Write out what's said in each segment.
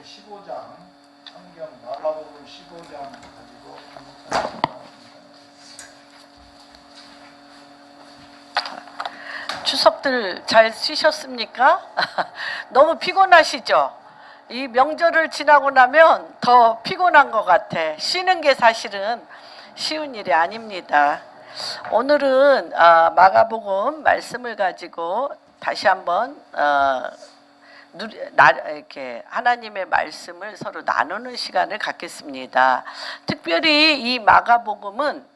15장 성경 마가복음 15장 가지고 추석들 잘 쉬셨습니까? 너무 피곤하시죠? 이 명절을 지나고 나면 더 피곤한 것 같아. 쉬는 게 사실은 쉬운 일이 아닙니다. 오늘은 마가복음 말씀을 가지고 다시 한번 이렇게 하나님의 말씀을 서로 나누는 시간을 갖겠습니다. 특별히 이 마가복음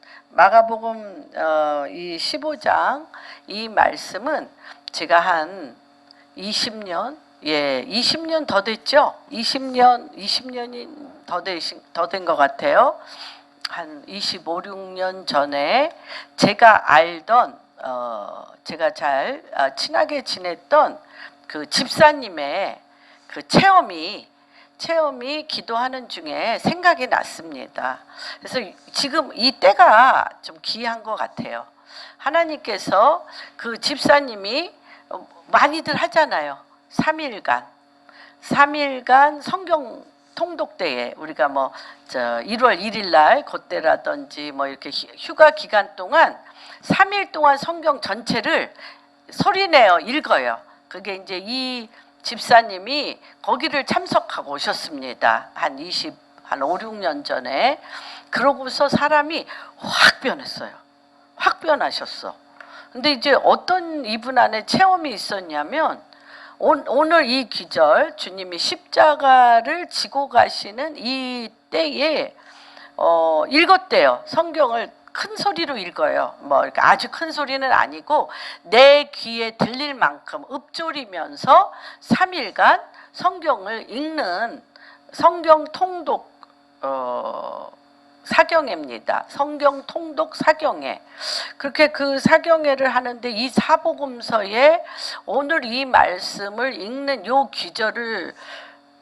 이 15장 이 말씀은 제가 한 20년 더 됐죠? 20년이 더 된 것 같아요. 한 25, 6년 전에 제가 알던 제가 잘 친하게 지냈던 그 집사님의 그 체험이 기도하는 중에 생각이 났습니다. 그래서 지금 이 때가 좀 귀한 것 같아요. 하나님께서 그 집사님이 많이들 하잖아요. 3일간 성경 통독대회 우리가 1월 1일 날 그때라든지 이렇게 휴가 기간 동안 3일 동안 성경 전체를 소리내어 읽어요. 그게 이제 이 집사님이 거기를 참석하고 오셨습니다. 한 5, 6년 전에. 그러고서 사람이 확 변했어요. 확 변하셨어. 근데 이제 어떤 이분 안에 체험이 있었냐면 오늘 이 기절 주님이 십자가를 지고 가시는 이 때에 읽었대요. 성경을 큰 소리로 읽어요. 이렇게 아주 큰 소리는 아니고 내 귀에 들릴 만큼 읊조리면서 3일간 성경을 읽는 성경 통독 사경회입니다. 성경 통독 사경회. 그렇게 그 사경회를 하는데 이 사복음서에 오늘 이 말씀을 읽는 요 귀절을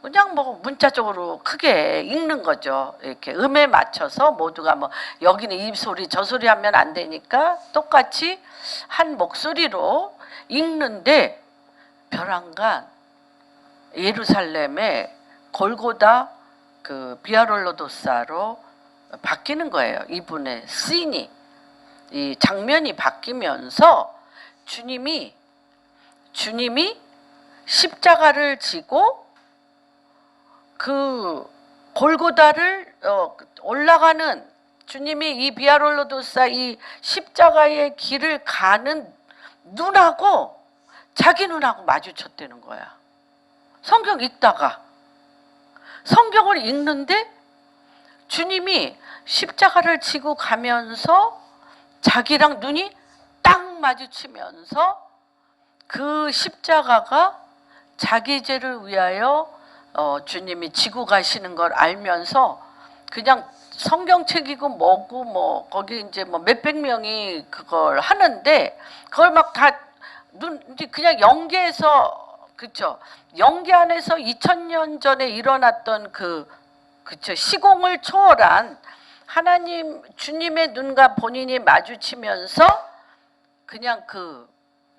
그냥 문자적으로 크게 읽는 거죠. 이렇게 음에 맞춰서 모두가 여기는 이 소리 저 소리 하면 안 되니까 똑같이 한 목소리로 읽는데 벼랑간 예루살렘의 골고다 그 비아롤로도사로 바뀌는 거예요. 이분의 씬이 이 장면이 바뀌면서 주님이 십자가를 지고 그 골고다를 올라가는 주님이 이 비아롤로도사 이 십자가의 길을 가는 눈하고 자기 눈하고 마주쳤다는 거야. 성경 읽다가 성경을 읽는데 주님이 십자가를 지고 가면서 자기랑 눈이 딱 마주치면서 그 십자가가 자기 죄를 위하여 주님이 지고 가시는 걸 알면서 그냥 성경책이고 뭐고 거기 이제 몇백 명이 그걸 하는데 그걸 다 그냥 연계해서 그쵸 연계 안에서 2000년 전에 일어났던 그쵸 시공을 초월한 하나님 주님의 눈과 본인이 마주치면서 그냥 그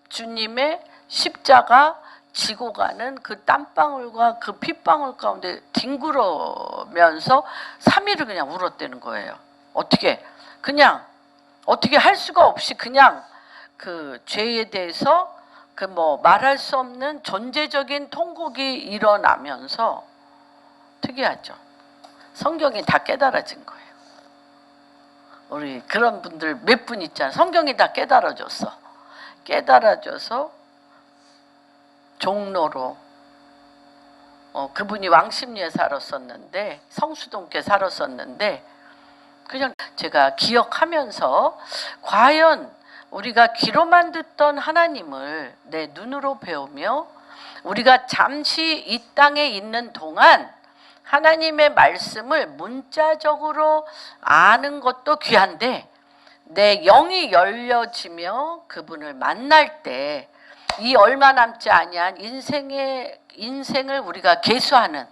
주님의 십자가 지고 가는 그 땀방울과 그 핏방울 가운데 뒹굴으면서 3일을 그냥 울었다는 거예요. 어떻게 할 수가 없이 그냥 그 죄에 대해서 말할 수 없는 존재적인 통곡이 일어나면서 특이하죠. 성경이 다 깨달아진 거예요. 우리 그런 분들 몇 분 있잖아요. 성경이 다 깨달아줘서 종로로 그분이 왕십리에 살았었는데 성수동께 살았었는데 그냥 제가 기억하면서 과연 우리가 귀로만 듣던 하나님을 내 눈으로 배우며 우리가 잠시 이 땅에 있는 동안 하나님의 말씀을 문자적으로 아는 것도 귀한데 내 영이 열려지며 그분을 만날 때 이 얼마 남지 아니한 인생을 우리가 계수하는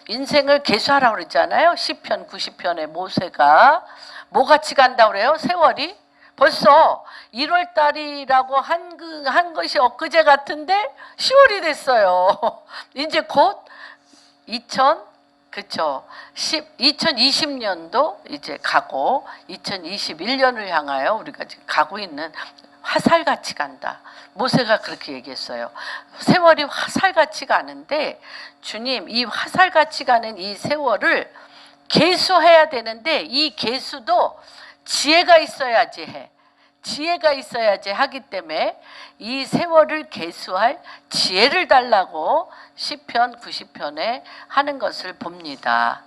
인생을 계수하라고 그랬잖아요. 시편 90편에 모세가 뭐같이 간다고 그래요? 세월이 벌써 1월 달이라고 한 것이 엊그제 같은데 10월이 됐어요. 이제 곧 그쵸. 2020년도 이제 가고 2021년을 향하여 우리가 지금 가고 있는 화살같이 간다. 모세가 그렇게 얘기했어요. 세월이 화살같이 가는데 주님 이 화살같이 가는 이 세월을 계수해야 되는데 이 계수도 지혜가 있어야지 해. 지혜가 있어야지 하기 때문에 이 세월을 계수할 지혜를 달라고 시편 90편에 하는 것을 봅니다.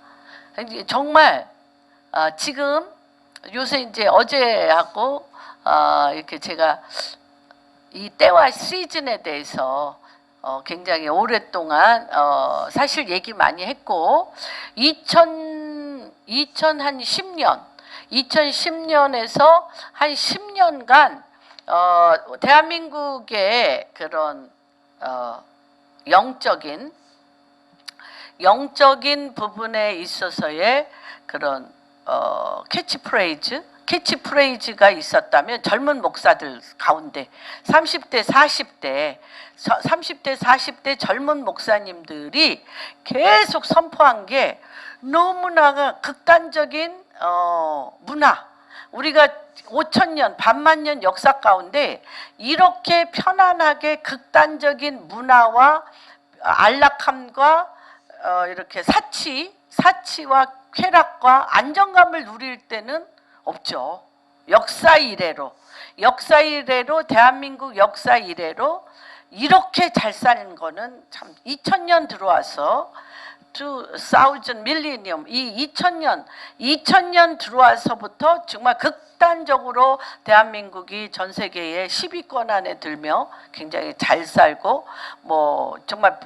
정말 지금 요새 이제 어제하고 이렇게 제가 이 때와 시즌에 대해서 굉장히 오랫동안 사실 얘기 많이 했고 2010년에서 한 10년간 대한민국의 그런 영적인 부분에 있어서의 그런 캐치프레이즈가 있었다면 젊은 목사들 가운데 30대 40대 젊은 목사님들이 계속 선포한 게 너무나 극단적인 문화, 우리가 5,000년, 반만년 역사 가운데 이렇게 편안하게 극단적인 문화와 안락함과 이렇게 사치와 쾌락과 안정감을 누릴 때는 없죠. 역사 이래로 대한민국 역사 이래로 이렇게 잘 사는 거는 참 2000년 들어와서 2000 밀레니엄 이 2000년 들어와서부터 정말 극단적으로 대한민국이 전 세계의 10위권 안에 들며 굉장히 잘 살고 뭐 정말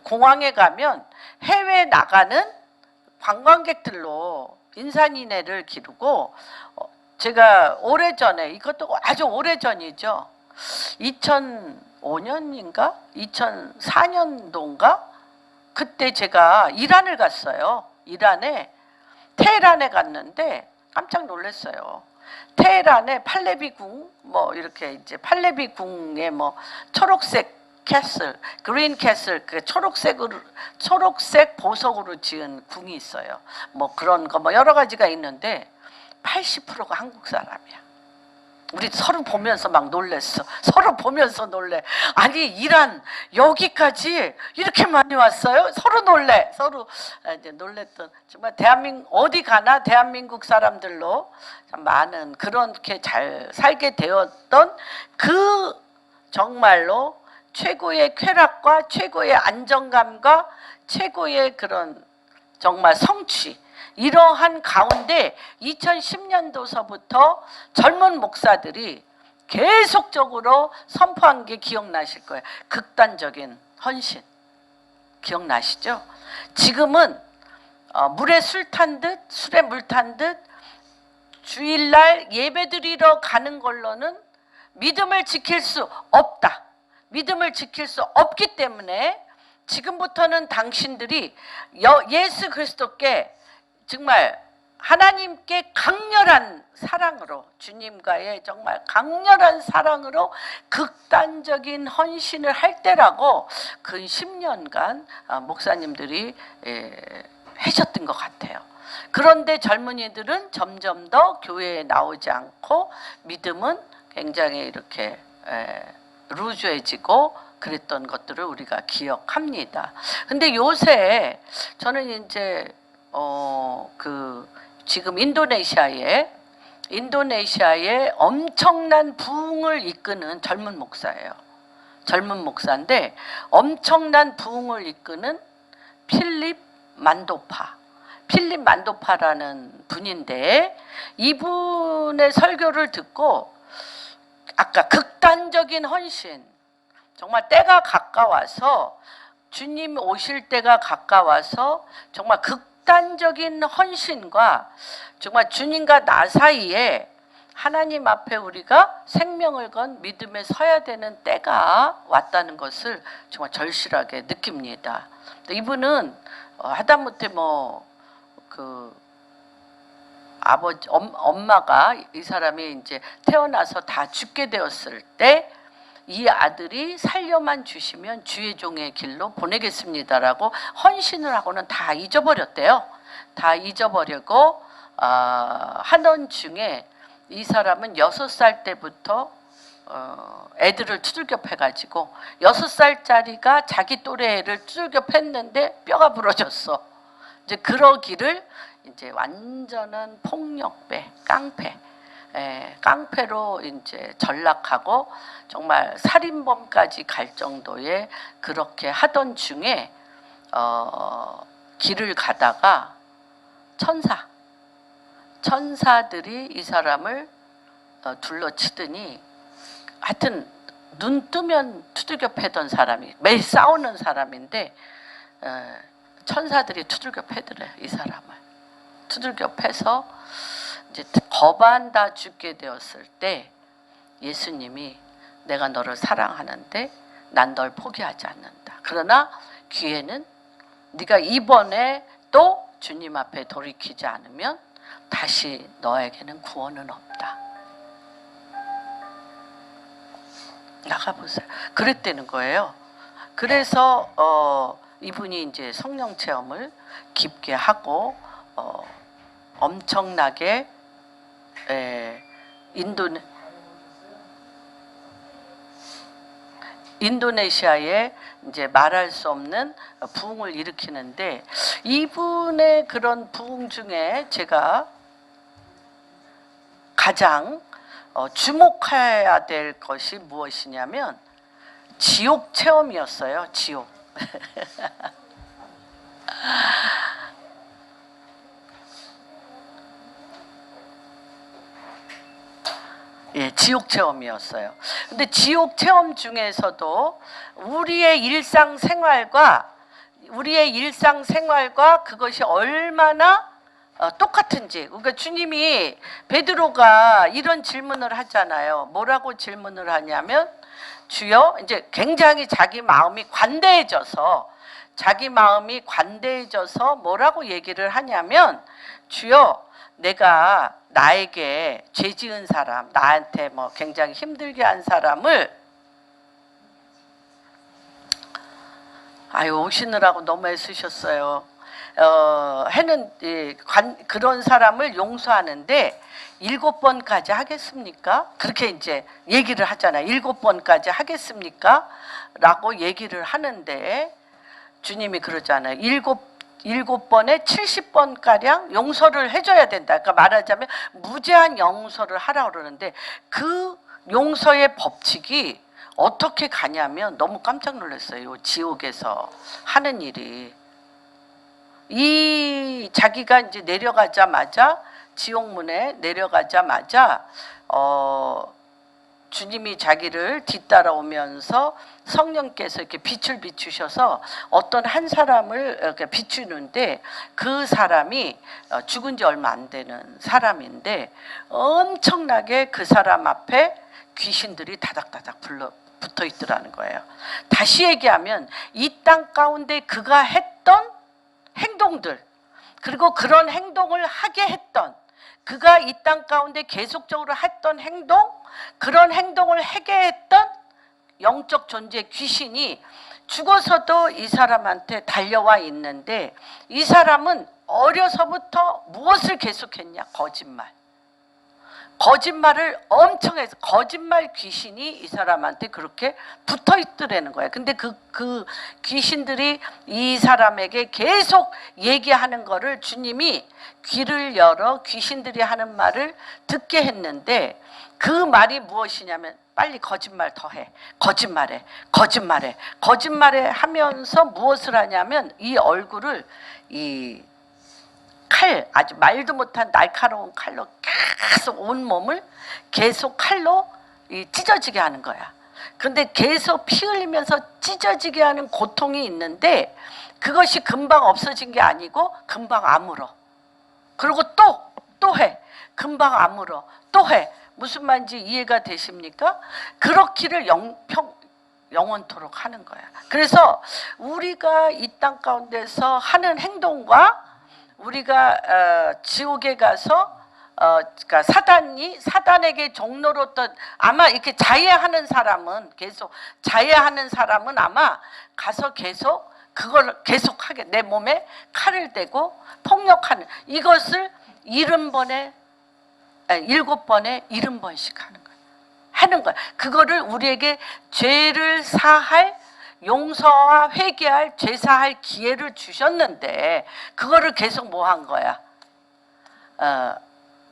공항에 가면 해외 나가는 관광객들로 인산인해를 기르고 제가 오래전에 이것도 아주 오래전이죠. 2005년인가 2004년도인가 그때 제가 이란을 갔어요. 테헤란에 갔는데 깜짝 놀랐어요. 테헤란에 팔레비궁 뭐 이렇게 이제 팔레비궁에 뭐 초록색 캐슬, 그린 캐슬 그 초록색 보석으로 지은 궁이 있어요. 뭐 그런 거 뭐 여러 가지가 있는데 80%가 한국 사람이야. 우리 서로 보면서 막 놀랬어. 서로 보면서 놀래. 아니 이란 여기까지 이렇게 많이 왔어요? 서로 놀래. 서로 이제 놀랬던 정말 대한민국 어디 가나 대한민국 사람들로 참 많은 그렇게 잘 살게 되었던 그 정말로 최고의 쾌락과 최고의 안정감과 최고의 그런 정말 성취 이러한 가운데 2010년도서부터 젊은 목사들이 계속적으로 선포한 게 기억나실 거예요. 극단적인 헌신. 기억나시죠? 지금은 물에 술 탄 듯, 술에 물 탄 듯 주일날 예배드리러 가는 걸로는 믿음을 지킬 수 없다. 믿음을 지킬 수 없기 때문에 지금부터는 당신들이 예수 그리스도께 정말 하나님께 강렬한 사랑으로 주님과의 정말 강렬한 사랑으로 극단적인 헌신을 할 때라고 근 10년간 목사님들이 하셨던 것 같아요. 그런데 젊은이들은 점점 더 교회에 나오지 않고 믿음은 굉장히 이렇게 루즈해지고 그랬던 것들을 우리가 기억합니다. 근데 요새 저는 이제 지금 인도네시아에 엄청난 부흥을 이끄는 젊은 목사예요. 젊은 목사인데 엄청난 부흥을 이끄는 필립 만도파라는 분인데 이분의 설교를 듣고 아까 극단적인 헌신 정말 때가 가까워서 주님 오실 때가 가까워서 정말 극단적인 헌신과 정말 주님과 나 사이에 하나님 앞에 우리가 생명을 건 믿음에 서야 되는 때가 왔다는 것을 정말 절실하게 느낍니다. 이분은 하다못해 엄마가 이 사람이 이제 태어나서 다 죽게 되었을 때 이 아들이 살려만 주시면 주의 종의 길로 보내겠습니다라고 헌신을 하고는 다 잊어버렸대요. 다 잊어버리고 하던 중에 이 사람은 6살 때부터 애들을 투들겨 패가지고 6살짜리가 자기 또래 애를 투들겨 팼는데 뼈가 부러졌어. 이제 그러기를 이제 완전한 폭력배, 깡패로 이제 전락하고 정말 살인범까지 갈 정도의 그렇게 하던 중에 길을 가다가 천사들이 이 사람을 둘러치더니 하여튼 눈 뜨면 두들겨 패던 사람이 매일 싸우는 사람인데 천사들이 두들겨 패더래. 이 사람을 두들겨 패서 이제 거반다 죽게 되었을 때 예수님이 내가 너를 사랑하는데 난 널 포기하지 않는다. 그러나 기회는 네가 이번에 또 주님 앞에 돌이키지 않으면 다시 너에게는 구원은 없다. 나가보세요. 그랬다는 거예요. 그래서 이분이 이제 성령 체험을 깊게 하고 엄청나게 인도네시아에 이제 말할 수 없는 부흥을 일으키는데 이분의 그런 부흥 중에 제가 가장 주목해야 될 것이 무엇이냐면 지옥 체험이었어요. 지옥. 예, 지옥 체험이었어요. 근데 지옥 체험 중에서도 우리의 일상생활과 그것이 얼마나 똑같은지. 그러니까 주님이 베드로가 이런 질문을 하잖아요. 뭐라고 질문을 하냐면 주여, 이제 굉장히 자기 마음이 관대해져서 뭐라고 얘기를 하냐면 주여, 내가 나에게 죄 지은 사람, 나한테 뭐 굉장히 힘들게 한 사람을 오시느라고 너무 애쓰셨어요. 그런 사람을 용서하는데 7번까지 하겠습니까? 그렇게 이제 얘기를 하잖아요. 7번까지 하겠습니까? 라고 얘기를 하는데 주님이 그러잖아요. 7번에 70번가량 용서를 해줘야 된다. 그러니까 말하자면 무제한 용서를 하라고 그러는데 그 용서의 법칙이 어떻게 가냐면 너무 깜짝 놀랐어요. 지옥에서 하는 일이. 자기가 이제 내려가자마자 지옥문에 내려가자마자 주님이 자기를 뒤따라오면서 성령께서 이렇게 빛을 비추셔서 어떤 한 사람을 이렇게 비추는데 그 사람이 죽은 지 얼마 안 되는 사람인데 엄청나게 그 사람 앞에 귀신들이 다닥다닥 붙어 있더라는 거예요. 다시 얘기하면 이 땅 가운데 그가 했던 행동들, 그리고 그런 행동을 하게 했던, 그가 이 땅 가운데 계속적으로 했던 행동, 그런 행동을 하게 했던 영적 존재 귀신이 죽어서도 이 사람한테 달려와 있는데 이 사람은 어려서부터 무엇을 계속했냐? 거짓말을 엄청 해서 거짓말 귀신이 이 사람한테 그렇게 붙어 있더라는 거예요. 근데 그 귀신들이 이 사람에게 계속 얘기하는 거를 주님이 귀를 열어 귀신들이 하는 말을 듣게 했는데 그 말이 무엇이냐면 빨리 거짓말 더 해. 거짓말해 하면서 무엇을 하냐면 이 얼굴을 아주 말도 못한 날카로운 칼로 계속 온 몸을 계속 칼로 찢어지게 하는 거야. 그런데 계속 피 흘리면서 찢어지게 하는 고통이 있는데 그것이 금방 없어진 게 아니고 금방 아물어. 그리고 또 해. 금방 아물어. 또 해. 무슨 말인지 이해가 되십니까? 그렇기를 영원토록 하는 거야. 그래서 우리가 이 땅 가운데서 하는 행동과 우리가 지옥에 가서 그러니까 사단에게 종로로던 아마 이렇게 자해하는 사람은 아마 가서 계속 그걸 계속하게 내 몸에 칼을 대고 폭력하는 이것을 7번에 70번씩 하는 거야. 그거를 우리에게 죄를 사할 용서와 회개할 죄사할 기회를 주셨는데 그거를 계속 뭐 한 거야?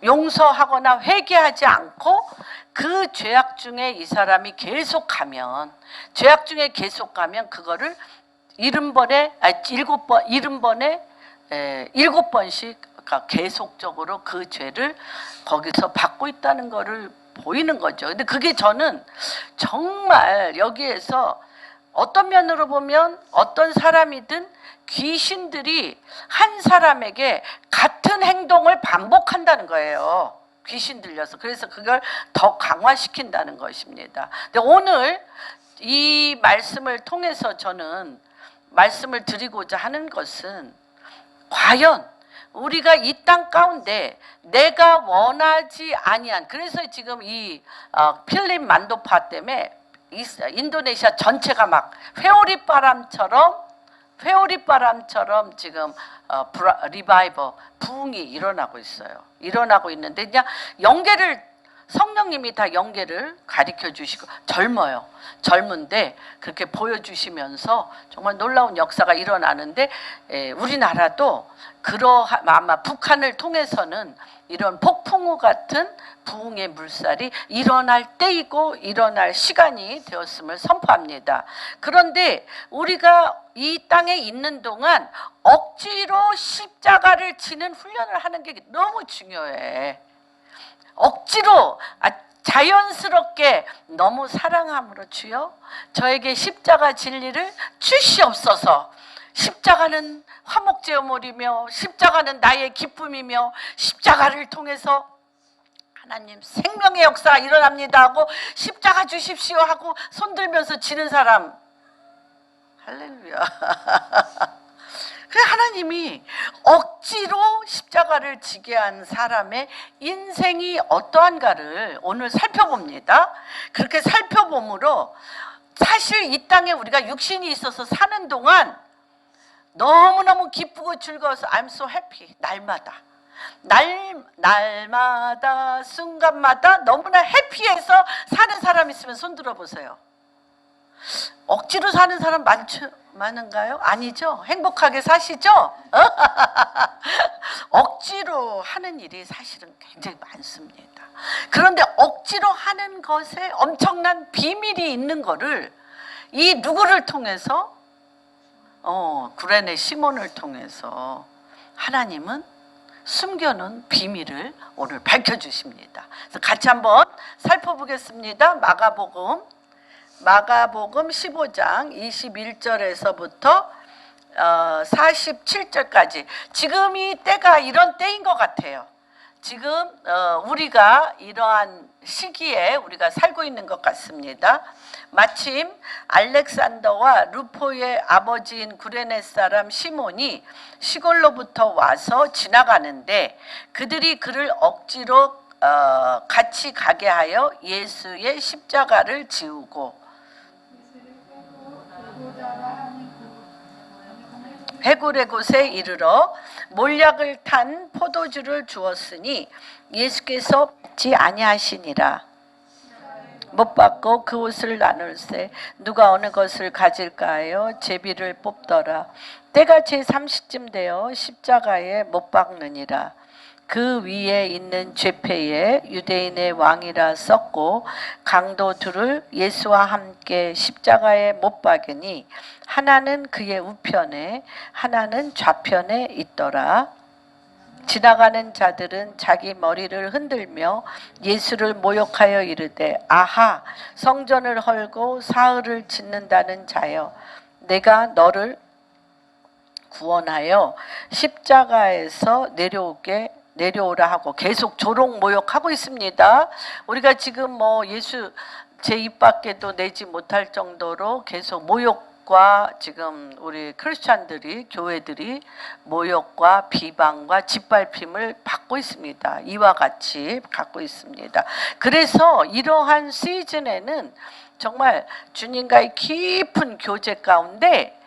용서하거나 회개하지 않고 그 죄악 중에 이 사람이 계속 가면 그거를 7번씩 그러니까 계속적으로 그 죄를 거기서 받고 있다는 거를 보이는 거죠. 근데 그게 저는 정말 여기에서 어떤 면으로 보면 어떤 사람이든 귀신들이 한 사람에게 같은 행동을 반복한다는 거예요. 귀신 들려서. 그래서 그걸 더 강화시킨다는 것입니다. 근데 오늘 이 말씀을 통해서 저는 말씀을 드리고자 하는 것은 과연 우리가 이 땅 가운데 내가 원하지 아니한 그래서 지금 이 필립 만도파 때문에 인도네시아 전체가 막 회오리바람처럼 지금 리바이버 부흥이 일어나고 있어요. 일어나고 있는데 그냥 성령님이 다 연계를 가르쳐 주시고 젊은데 그렇게 보여주시면서 정말 놀라운 역사가 일어나는데 우리나라도 아마 북한을 통해서는 이런 폭풍우 같은 부흥의 물살이 일어날 때이고 일어날 시간이 되었음을 선포합니다. 그런데 우리가 이 땅에 있는 동안 억지로 십자가를 지는 훈련을 하는 게 너무 중요해. 억지로 자연스럽게 너무 사랑함으로 주여 저에게 십자가 진리를 주시옵소서. 십자가는 화목제물이며 십자가는 나의 기쁨이며 십자가를 통해서 하나님 생명의 역사가 일어납니다 하고 십자가 주십시오 하고 손들면서 지는 사람 할렐루야. 그래서 하나님이 억지로 십자가를 지게 한 사람의 인생이 어떠한가를 오늘 살펴봅니다. 그렇게 살펴봄으로 사실 이 땅에 우리가 육신이 있어서 사는 동안 너무너무 기쁘고 즐거워서 I'm so happy. 날마다 순간마다 너무나 해피해서 사는 사람 있으면 손 들어보세요. 억지로 사는 사람 많은가요? 아니죠. 행복하게 사시죠? 억지로 하는 일이 사실은 굉장히 많습니다. 그런데 억지로 하는 것에 엄청난 비밀이 있는 거를 이 누구를 통해서 구레네 시몬을 통해서 하나님은 숨겨놓은 비밀을 오늘 밝혀주십니다. 그래서 같이 한번 살펴보겠습니다. 마가복음 15장 21절에서부터 47절까지 지금이 때가 이런 때인 것 같아요. 지금 우리가 이러한 시기에 우리가 살고 있는 것 같습니다. 마침 알렉산더와 루포의 아버지인 구레네 사람 시몬이 시골로부터 와서 지나가는데 그들이 그를 억지로 같이 가게 하여 예수의 십자가를 지우고 해골의 곳에 이르러 몰약을 탄 포도주를 주었으니 예수께서 받지 아니하시니라. 못 받고 그 옷을 나눌세 누가 어느 것을 가질까 하여 제비를 뽑더라. 때가 제30쯤 되어 십자가에 못 박느니라. 그 위에 있는 죄패에 유대인의 왕이라 썼고 강도 둘을 예수와 함께 십자가에 못 박으니 하나는 그의 우편에 하나는 좌편에 있더라. 지나가는 자들은 자기 머리를 흔들며 예수를 모욕하여 이르되 아하 성전을 헐고 사흘을 짓는다는 자여 내가 너를 구원하여 십자가에서 내려오라 하고 계속 조롱 모욕하고 있습니다. 우리가 지금 예수 제 입 밖에도 내지 못할 정도로 계속 모욕 모욕과 지금 우리 크리스찬들이 교회들이 모욕과 비방과 짓밟힘을 받고 있습니다. 이와 같이 받고 있습니다. 그래서 이러한 시즌에는 정말 주님과의 깊은 교제 가운데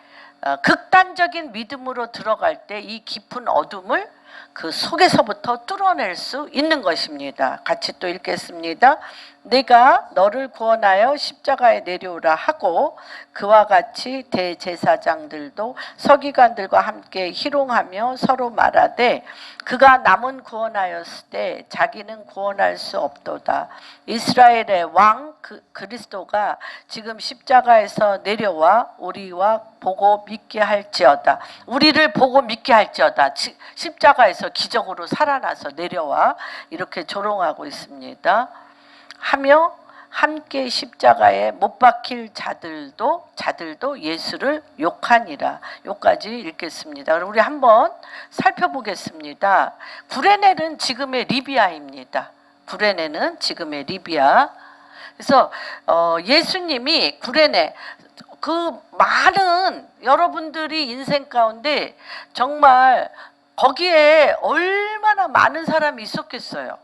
극단적인 믿음으로 들어갈 때 이 깊은 어둠을 그 속에서부터 뚫어낼 수 있는 것입니다. 같이 또 읽겠습니다. 내가 너를 구원하여 십자가에 내려오라 하고 그와 같이 대제사장들도 서기관들과 함께 희롱하며 서로 말하되 그가 남은 구원하였을 때 자기는 구원할 수 없도다. 이스라엘의 왕 그리스도가 지금 십자가에서 내려와 우리와 보고 믿게 할지어다. 우리를 보고 믿게 할지어다. 십자가에서 기적으로 살아나서 내려와 이렇게 조롱하고 있습니다. 하며 함께 십자가에 못 박힐 자들도 예수를 욕하니라. 여기까지 읽겠습니다. 그럼 우리 한번 살펴보겠습니다. 구레네는 지금의 리비아입니다. 구레네는 지금의 리비아. 그래서 예수님이 구레네 그 많은 여러분들이 인생 가운데 정말 거기에 얼마나 많은 사람이 있었겠어요.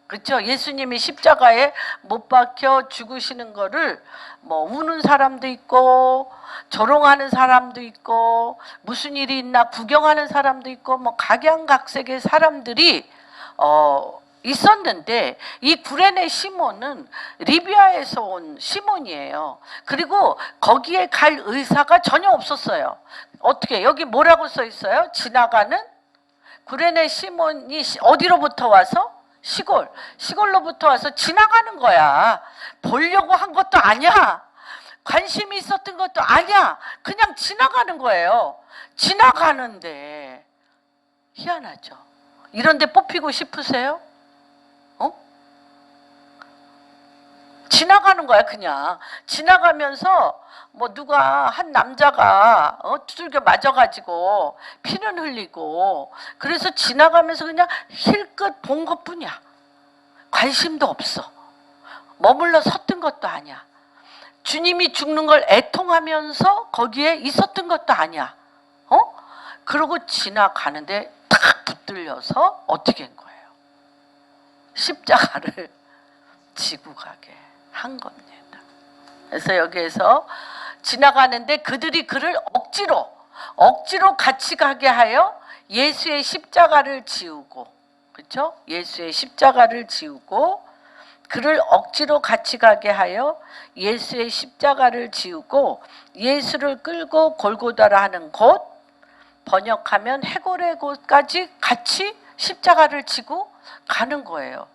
그렇죠? 예수님이 십자가에 못 박혀 죽으시는 거를 뭐 우는 사람도 있고 조롱하는 사람도 있고 무슨 일이 있나 구경하는 사람도 있고 뭐 각양각색의 사람들이 있었는데 이 구레네 시몬은 리비아에서 온 시몬이에요. 그리고 거기에 갈 의사가 전혀 없었어요. 어떻게 여기 뭐라고 써 있어요? 지나가는 구레네 시몬이 어디로부터 와서? 시골로부터 와서 지나가는 거야. 보려고 한 것도 아니야. 관심이 있었던 것도 아니야. 그냥 지나가는 거예요. 지나가는데 희한하죠. 이런 데 뽑히고 싶으세요? 지나가는 거야. 그냥 지나가면서 뭐 누가 한 남자가 두들겨 맞아가지고 피는 흘리고 그래서 지나가면서 그냥 힐끗 본 것뿐이야. 관심도 없어. 머물러 섰던 것도 아니야. 주님이 죽는 걸 애통하면서 거기에 있었던 것도 아니야. 그러고 지나가는데 탁 붙들려서 어떻게 한 거예요? 십자가를 지고 가게 한 겁니다. 그래서 여기에서 지나가는데 그들이 그를 억지로 같이 가게 하여 예수의 십자가를 지우고, 그렇죠? 예수의 십자가를 지우고 그를 억지로 같이 가게 하여 예수의 십자가를 지우고 예수를 끌고 골고다라 하는 곳, 번역하면 해골의 곳까지 같이 십자가를 지고 가는 거예요.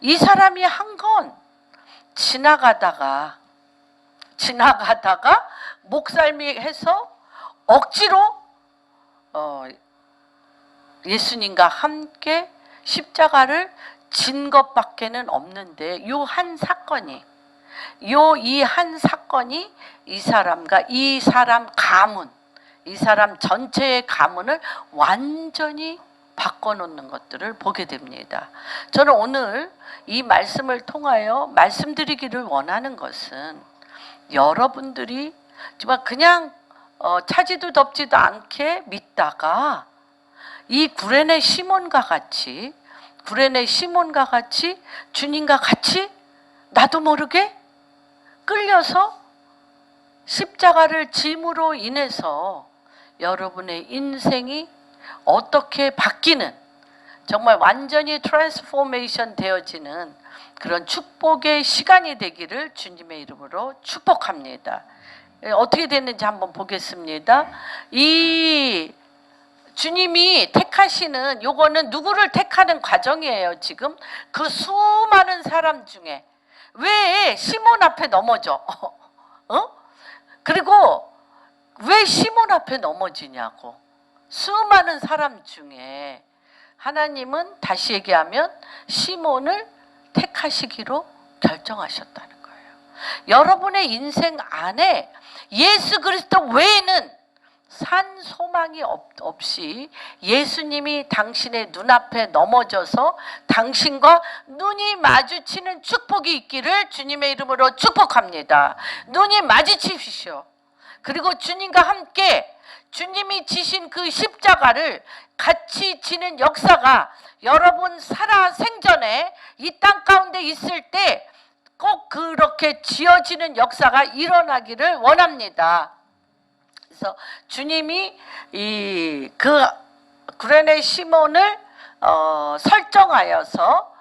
이 사람이 한 건 지나가다가 목살미 해서 억지로 예수님과 함께 십자가를 진 것밖에는 없는데 이 한 사건이 이 사람과 이 사람 가문, 이 사람 전체의 가문을 완전히 바꿔놓는 것들을 보게 됩니다. 저는 오늘 이 말씀을 통하여 말씀드리기를 원하는 것은 여러분들이 정말 그냥 차지도 덥지도 않게 믿다가 이 구레네 시몬과 같이 주님과 같이 나도 모르게 끌려서 십자가를 짐으로 인해서 여러분의 인생이 어떻게 바뀌는, 정말 완전히 트랜스포메이션 되어지는 그런 축복의 시간이 되기를 주님의 이름으로 축복합니다. 어떻게 됐는지 한번 보겠습니다. 이 주님이 택하시는, 요거는 누구를 택하는 과정이에요. 지금 그 수많은 사람 중에 왜 시몬 앞에 넘어져? 그리고 왜 시몬 앞에 넘어지냐고. 수많은 사람 중에 하나님은 다시 얘기하면 시몬을 택하시기로 결정하셨다는 거예요. 여러분의 인생 안에 예수 그리스도 외에는 산 소망이 없이 예수님이 당신의 눈앞에 넘어져서 당신과 눈이 마주치는 축복이 있기를 주님의 이름으로 축복합니다. 눈이 마주치십시오. 그리고 주님과 함께 주님이 지신 그 십자가를 같이 지는 역사가 여러분 살아 생전에 이 땅 가운데 있을 때 꼭 그렇게 지어지는 역사가 일어나기를 원합니다. 그래서 주님이 그 구레네 시몬을 설정하여서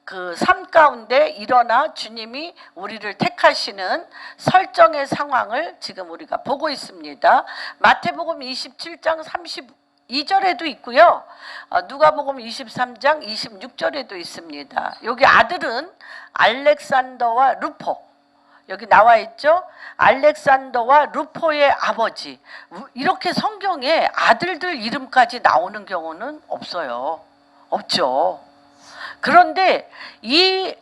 그 삶 가운데 일어나 주님이 우리를 택하시는 설정의 상황을 지금 우리가 보고 있습니다. 마태복음 27장 32절에도 있고요. 누가복음 23장 26절에도 있습니다. 여기 아들은 알렉산더와 루포, 여기 나와 있죠. 알렉산더와 루포의 아버지. 이렇게 성경에 아들들 이름까지 나오는 경우는 없어요. 없죠. 그런데 이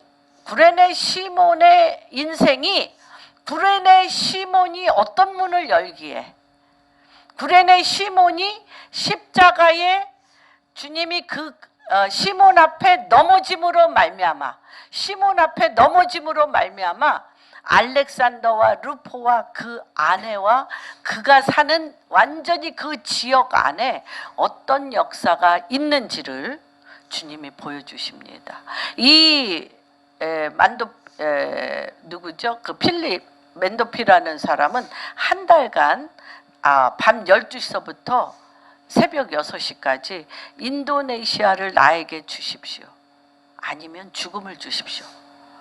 구레네 시몬의 인생이, 구레네 시몬이 어떤 문을 열기에, 구레네 시몬이 십자가에 주님이 그 시몬 앞에 넘어짐으로 말미암아, 시몬 앞에 넘어짐으로 말미암아 알렉산더와 루포와 그 아내와 그가 사는 완전히 그 지역 안에 어떤 역사가 있는지를 주님이 보여주십니다. 이 누구죠? 그 필립 맨도피라는 사람은 한 달간 밤 12시서부터 새벽 6시까지 인도네시아를 나에게 주십시오, 아니면 죽음을 주십시오,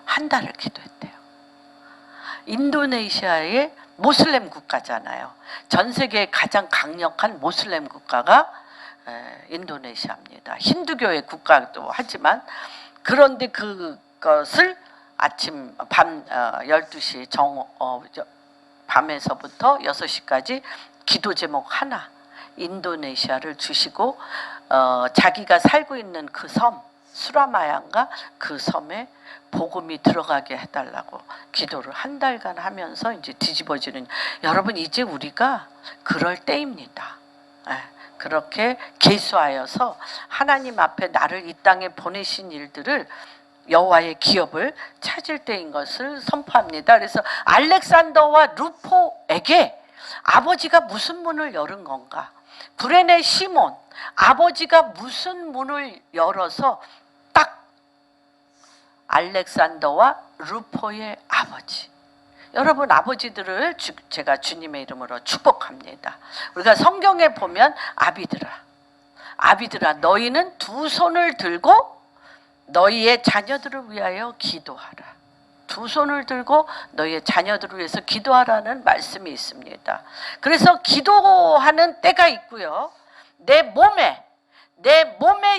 한 달을 기도했대요. 인도네시아의 모슬렘 국가잖아요. 전 세계의 가장 강력한 모슬렘 국가가 인도네시아입니다. 힌두교의 국가도 하지만, 그런데 그것을 아침 밤 12시 밤에서부터 6시까지 기도 제목 하나, 인도네시아를 주시고 자기가 살고 있는 그 섬 수라마얀가 그 섬에 복음이 들어가게 해달라고 기도를 한 달간 하면서 이제 뒤집어지는, 여러분 이제 우리가 그럴 때입니다. 그렇게 계수하여서 하나님 앞에 나를 이 땅에 보내신 일들을, 여호와의 기업을 찾을 때인 것을 선포합니다. 그래서 알렉산더와 루포에게 아버지가 무슨 문을 열은 건가? 구레네 시몬, 아버지가 무슨 문을 열어서 딱 알렉산더와 루포의 아버지, 여러분 아버지들을 제가 주님의 이름으로 축복합니다. 우리가 성경에 보면 아비들아 너희는 두 손을 들고 너희의 자녀들을 위하여 기도하라. 두 손을 들고 너희의 자녀들을 위해서 기도하라는 말씀이 있습니다. 그래서 기도하는 때가 있고요. 내 몸에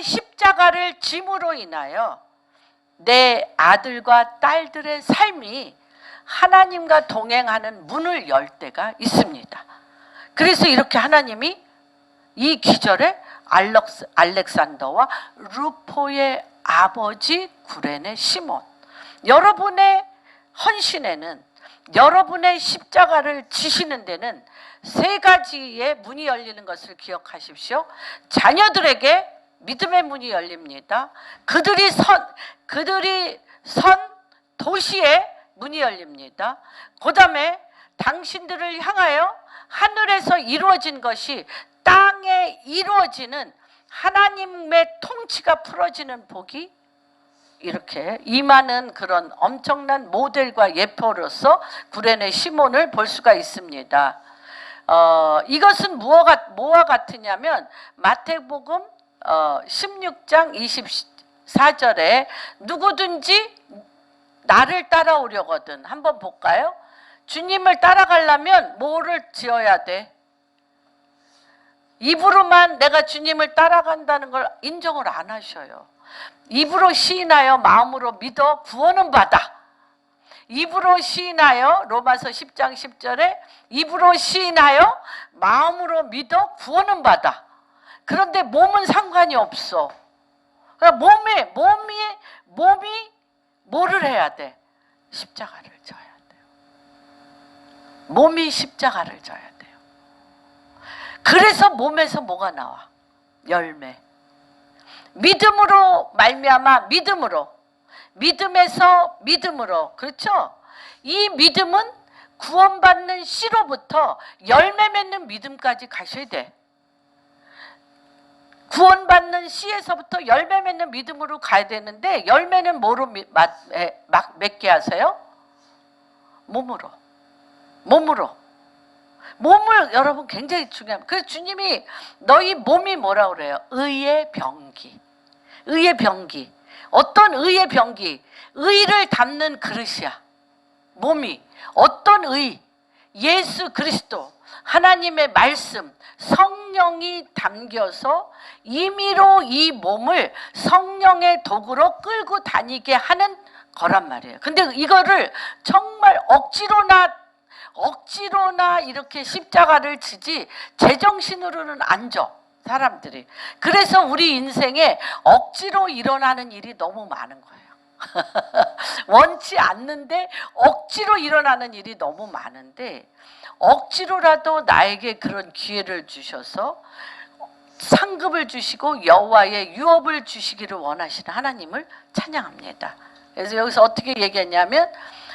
십자가를 짐으로 인하여 내 아들과 딸들의 삶이 하나님과 동행하는 문을 열 때가 있습니다. 그래서 이렇게 하나님이 이 기절에 알렉산더와 루포의 아버지 구레네 시몬, 여러분의 헌신에는, 여러분의 십자가를 지시는 데는 세 가지의 문이 열리는 것을 기억하십시오. 자녀들에게 믿음의 문이 열립니다. 그들이 선 도시에 문이 열립니다. 그 다음에 당신들을 향하여 하늘에서 이루어진 것이 땅에 이루어지는 하나님의 통치가 풀어지는 복이 이렇게 임하는 그런 엄청난 모델과 예표로서 구레네 시몬을 볼 수가 있습니다. 이것은 뭐와 같으냐면 마태복음 16장 24절에 누구든지 나를 따라오려거든, 한번 볼까요? 주님을 따라가려면 뭐를 지어야 돼? 입으로만 내가 주님을 따라간다는 걸 인정을 안 하셔요. 입으로 시인하여 마음으로 믿어 구원은 받아. 입으로 시인하여, 로마서 10장 10절에 입으로 시인하여 마음으로 믿어 구원은 받아. 그런데 몸은 상관이 없어. 그러니까 몸이 뭐를 해야 돼? 십자가를 져야 돼요. 몸이 십자가를 져야 돼요. 그래서 몸에서 뭐가 나와? 열매. 믿음으로 말미암아, 믿음에서 믿음으로. 그렇죠? 이 믿음은 구원받는 씨로부터 열매 맺는 믿음까지 가셔야 돼. 구원받는 씨에서부터 열매 맺는 믿음으로 가야 되는데, 열매는 뭐로 맺게 하세요? 몸으로. 몸을 여러분 굉장히 중요합니다. 그래서 주님이 너희 몸이 뭐라 그래요? 의의 병기. 의의 병기. 어떤 의의 병기? 의를 담는 그릇이야. 몸이. 어떤 의? 예수 그리스도, 하나님의 말씀, 성령이 담겨서 임의로 이 몸을 성령의 도구로 끌고 다니게 하는 거란 말이에요. 근데 이거를 정말 억지로나 이렇게 십자가를 지지 제정신으로는 안 져, 사람들이. 그래서 우리 인생에 억지로 일어나는 일이 너무 많은 거예요. 원치 않는데 억지로 일어나는 일이 너무 많은데, 억지로라도 나에게 그런 기회를 주셔서 상급을 주시고 여호와의 유업을 주시기를 원하시는 하나님을 찬양합니다. 그래서 여기서 어떻게 얘기했냐면,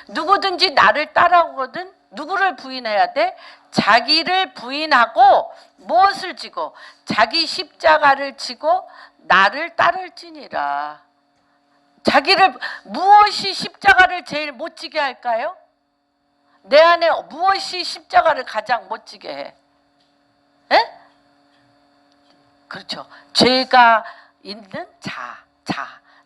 누구든지 나를 따라오거든 누구를 부인해야 돼? 자기를 부인하고 무엇을 지고? 자기 십자가를 지고 나를 따를지니라. 자기를, 무엇이 십자가를 제일 못 지게 할까요? 내 안에 무엇이 십자가를 가장 못 지게 해? 에? 그렇죠. 죄가 있는 자.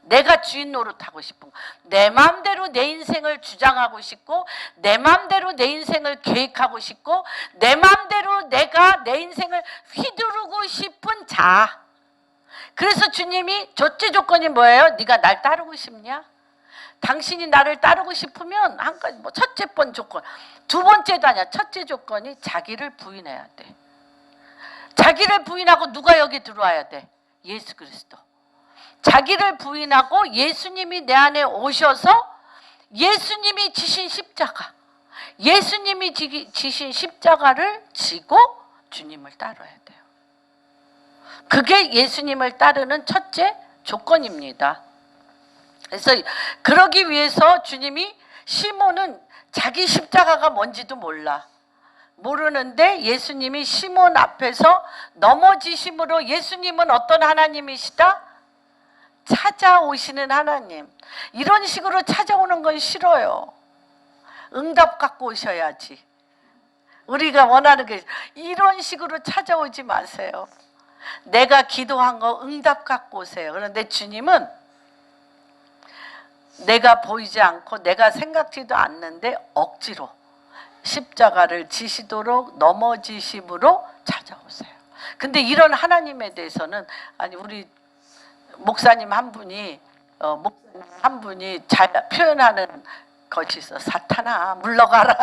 내가 주인 노릇하고 싶은 거. 내 마음대로 내 인생을 주장하고 싶고, 내 마음대로 내 인생을 계획하고 싶고, 내 마음대로 내가 내 인생을 휘두르고 싶은 자. 그래서 주님이 첫째 조건이 뭐예요? 네가 날 따르고 싶냐? 당신이 나를 따르고 싶으면 한 가지, 뭐 첫째 번 조건, 두 번째도 아니야. 첫째 조건이 자기를 부인해야 돼. 자기를 부인하고 누가 여기 들어와야 돼? 예수 그리스도. 자기를 부인하고 예수님이 내 안에 오셔서 예수님이 지신 십자가, 예수님이 지신 십자가를 지고 주님을 따라야 돼요. 그게 예수님을 따르는 첫째 조건입니다. 그래서 그러기 위해서 주님이, 시몬은 자기 십자가가 뭔지도 모르는데 예수님이 시몬 앞에서 넘어지심으로, 예수님은 어떤 하나님이시다? 찾아오시는 하나님. 이런 식으로 찾아오는 건 싫어요. 응답 갖고 오셔야지. 우리가 원하는 게, 이런 식으로 찾아오지 마세요. 내가 기도한 거 응답 갖고 오세요. 그런데 주님은 내가 보이지 않고 내가 생각지도 않는데 억지로 십자가를 지시도록 넘어지심으로 찾아오세요. 근데 이런 하나님에 대해서는, 아니, 우리 목사님 한 분이 잘 표현하는 것이 있어. 사탄아 물러가라.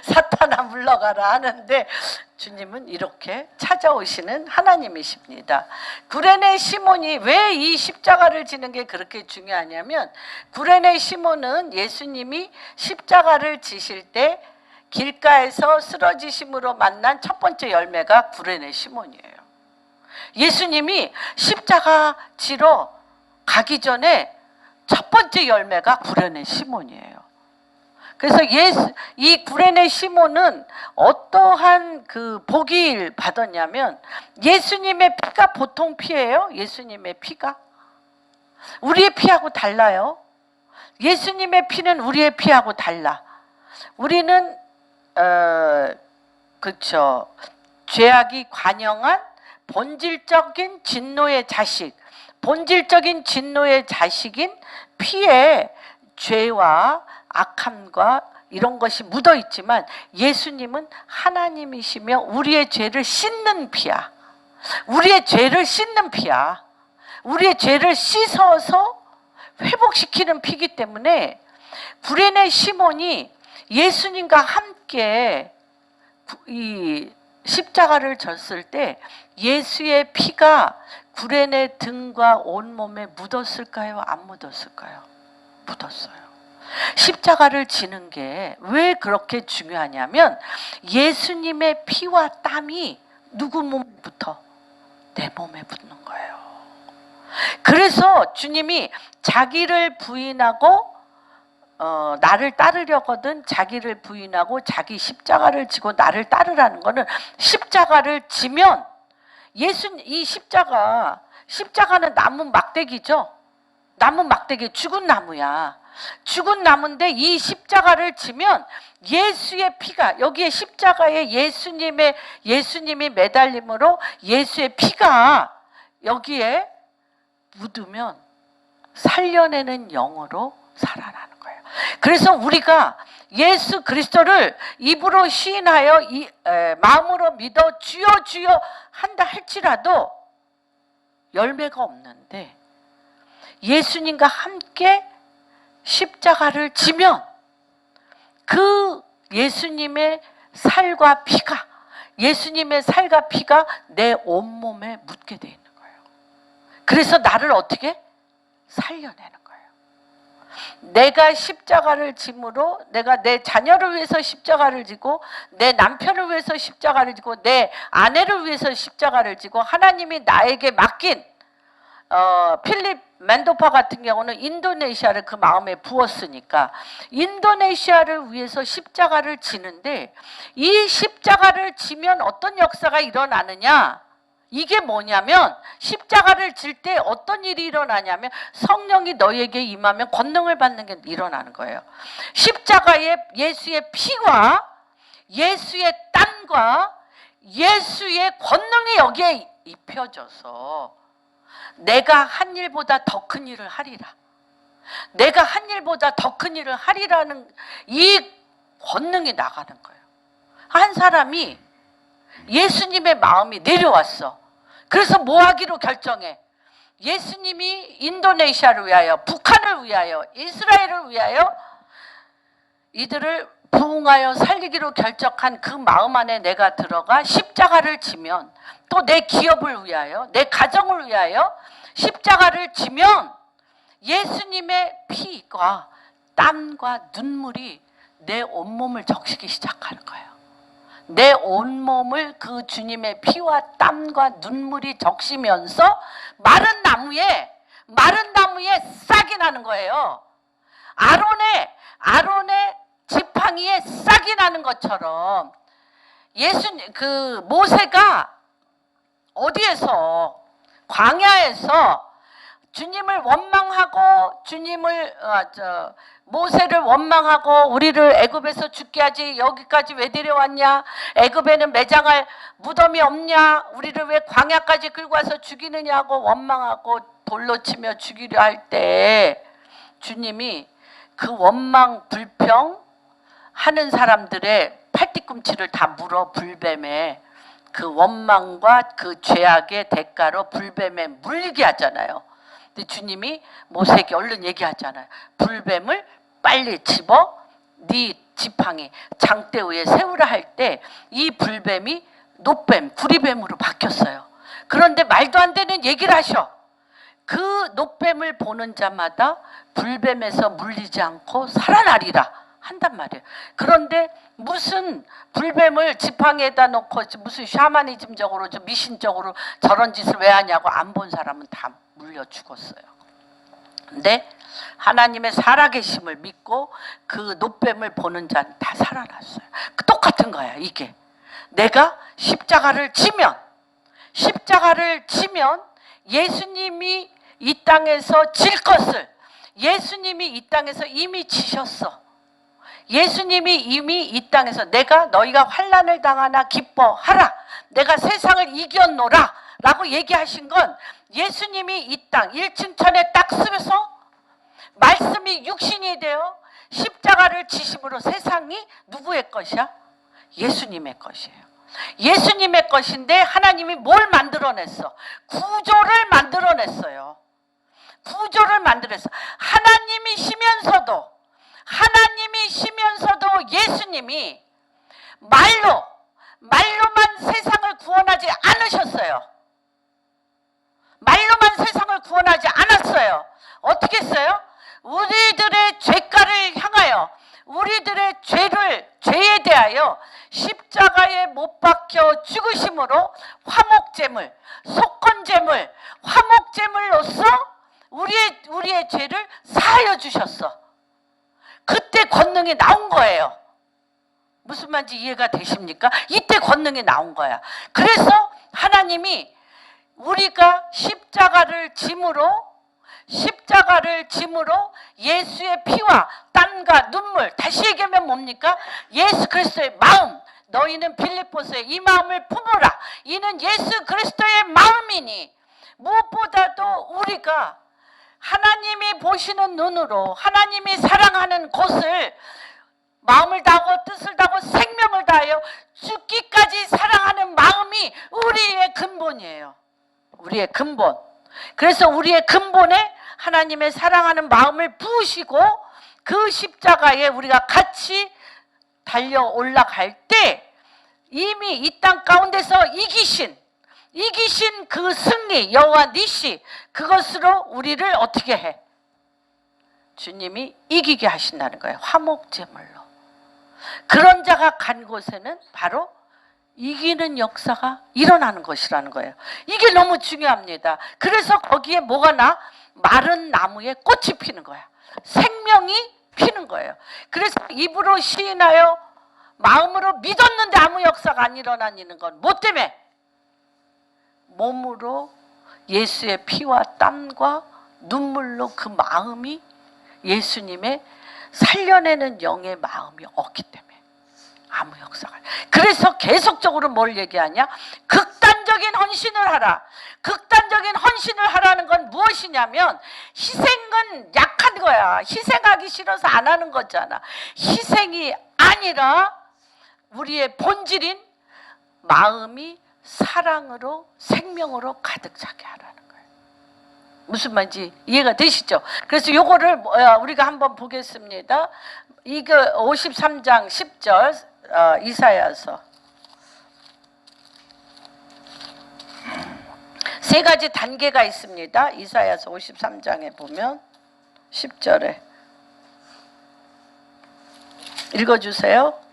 사탄아 물러가라 하는데, 주님은 이렇게 찾아오시는 하나님이십니다. 구레네 시몬이 왜 이 십자가를 지는 게 그렇게 중요하냐면, 구레네 시몬은 예수님이 십자가를 지실 때 길가에서 쓰러지심으로 만난 첫 번째 열매가 구레네 시몬이에요. 예수님이 십자가 지러 가기 전에 첫 번째 열매가 구레네 시몬이에요. 그래서 이 구레네 시몬은 어떠한 그 복을 받았냐면, 예수님의 피가 보통 피예요. 예수님의 피가 우리의 피하고 달라요. 예수님의 피는 우리의 피하고 달라. 우리는 그렇죠, 죄악이 관영한 본질적인 진노의 자식, 본질적인 진노의 자식인 피에 죄와 악함과 이런 것이 묻어 있지만, 예수님은 하나님이시며 우리의 죄를 씻는 피야. 우리의 죄를 씻는 피야. 우리의 죄를 씻어서 회복시키는 피기 때문에, 구레네 시몬이 예수님과 함께 이 십자가를 졌을 때 예수의 피가 구레네 등과 온몸에 묻었을까요? 안 묻었을까요? 묻었어요. 십자가를 지는 게 왜 그렇게 중요하냐면, 예수님의 피와 땀이 누구 몸에 붙어? 내 몸에 붙는 거예요. 그래서 주님이 자기를 부인하고 나를 따르려거든 자기를 부인하고 자기 십자가를 지고 나를 따르라는 거는 십자가를 지면 이 십자가는 나무 막대기죠. 나무 막대기, 죽은 나무야. 죽은 나무인데 이 십자가를 지면 예수의 피가, 여기에 십자가에 예수님이 매달림으로 예수의 피가 여기에 묻으면 살려내는 영으로 살아나는 거예요. 그래서 우리가 예수 그리스도를 입으로 시인하여 마음으로 믿어 주여 주여 한다 할지라도 열매가 없는데, 예수님과 함께 십자가를 지면 그 예수님의 살과 피가 내 온몸에 묻게 돼 있는 거예요. 그래서 나를 어떻게 살려내는 거예요. 내가 십자가를 짐으로, 내가 내 자녀를 위해서 십자가를 지고, 내 남편을 위해서 십자가를 지고, 내 아내를 위해서 십자가를 지고, 하나님이 나에게 맡긴 필립 맨도파 같은 경우는 인도네시아를 그 마음에 부었으니까 인도네시아를 위해서 십자가를 지는데, 이 십자가를 지면 어떤 역사가 일어나느냐, 이게 뭐냐면 십자가를 질 때 어떤 일이 일어나냐면 성령이 너에게 임하면 권능을 받는 게 일어나는 거예요. 십자가에 예수의 피와 예수의 땀과 예수의 권능이 여기에 입혀져서 내가 한 일보다 더 큰 일을 하리라. 내가 한 일보다 더 큰 일을 하리라는 이 권능이 나가는 거예요. 한 사람이 예수님의 마음이 내려왔어. 그래서 뭐 하기로 결정해? 예수님이 인도네시아를 위하여, 북한을 위하여, 이스라엘을 위하여 이들을 부흥하여 살리기로 결정한 그 마음 안에 내가 들어가 십자가를 지면, 또 내 기업을 위하여, 내 가정을 위하여 십자가를 지면 예수님의 피가 땀과 눈물이 내 온몸을 적시기 시작하는 거예요. 내 온몸을 그 주님의 피와 땀과 눈물이 적시면서 마른 나무에 싹이 나는 거예요. 아론의 지팡이에 싹이 나는 것처럼 모세가 어디에서, 광야에서 주님을 원망하고 모세를 원망하고 우리를 애굽에서 죽게 하지 여기까지 왜 데려왔냐, 애굽에는 매장할 무덤이 없냐, 우리를 왜 광야까지 끌고 와서 죽이느냐고 원망하고 돌로 치며 죽이려 할 때 주님이 그 원망 불평 하는 사람들의 팔뒤꿈치를 다 물어 불뱀에, 그 원망과 그 죄악의 대가로 불뱀에 물리게 하잖아요. 근데 주님이 모세에게 얼른 얘기하잖아요. 불뱀을 빨리 집어 네 지팡이 장대 위에 세우라 할 때 이 불뱀이 놋뱀, 구리뱀으로 바뀌었어요. 그런데 말도 안 되는 얘기를 하셔. 그 놋뱀을 보는 자마다 불뱀에서 물리지 않고 살아나리라 한단 말이에요. 그런데 무슨 불뱀을 지팡이에다 놓고 무슨 샤머니즘적으로 미신적으로 저런 짓을 왜 하냐고 안 본 사람은 다 물려 죽었어요. 근데 하나님의 살아계심을 믿고 그 놋뱀을 보는 자는 다 살아났어요. 똑같은 거야. 이게 내가 십자가를 지면 예수님이 이 땅에서 질 것을, 예수님이 이 땅에서 이미 지셨어. 예수님이 이미 이 땅에서 너희가 환난을 당하나 기뻐하라, 내가 세상을 이겼노라 라고 얘기하신 건, 예수님이 이 땅 1층 천에 딱 서서 말씀이 육신이 되어 십자가를 지심으로 세상이 누구의 것이야? 예수님의 것이에요. 예수님의 것인데 하나님이 뭘 만들어냈어? 구조를 만들어냈어요. 하나님이시면서도 예수님이 말로만 세상을 구원하지 않으셨어요. 말로만 세상을 구원하지 않았어요. 어떻게 했어요? 우리들의 죄가를 향하여, 우리들의 죄에 대하여 십자가에 못 박혀 죽으심으로 화목제물, 속건제물, 화목제물로서 우리의 죄를 사하여 주셨어. 그때 권능이 나온 거예요. 무슨 말인지 이해가 되십니까? 이때 권능이 나온 거야. 그래서 하나님이 우리가 십자가를 짐으로 예수의 피와 땀과 눈물, 다시 얘기하면 뭡니까? 예수 그리스도의 마음, 너희는 빌립보서에 이 마음을 품어라. 이는 예수 그리스도의 마음이니, 무엇보다도 우리가 하나님이 보시는 눈으로 하나님이 사랑하는 곳을 마음을 다하고 뜻을 다하고 생명을 다하여 죽기까지 사랑하는 마음이 우리의 근본이에요. 우리의 근본. 그래서 우리의 근본에 하나님의 사랑하는 마음을 부으시고 그 십자가에 우리가 같이 달려 올라갈 때 이미 이 땅 가운데서 이기신 그 승리, 여호와 니시, 그것으로 우리를 어떻게 해? 주님이 이기게 하신다는 거예요. 화목제물로. 그런 자가 간 곳에는 바로 이기는 역사가 일어나는 것이라는 거예요. 이게 너무 중요합니다. 그래서 거기에 뭐가 나? 마른 나무에 꽃이 피는 거야. 생명이 피는 거예요. 그래서 입으로 시인하여 마음으로 믿었는데 아무 역사가 안 일어나는 건 뭐 때문에? 몸으로 예수의 피와 땀과 눈물로 그 마음이 예수님의 살려내는 영의 마음이 없기 때문에 아무 역사가. 그래서 계속적으로 뭘 얘기하냐? 극단적인 헌신을 하라. 극단적인 헌신을 하라는 건 무엇이냐면 희생은 약한 거야. 희생하기 싫어서 안 하는 거잖아. 희생이 아니라 우리의 본질인 마음이 사랑으로 생명으로 가득 차게 하라는 거예요. 무슨 말인지 이해가 되시죠? 그래서 요거를 우리가 한번 보겠습니다. 이거 53장 10절 이사야서. 세 가지 단계가 있습니다. 이사야서 53장에 보면 10절에 읽어주세요.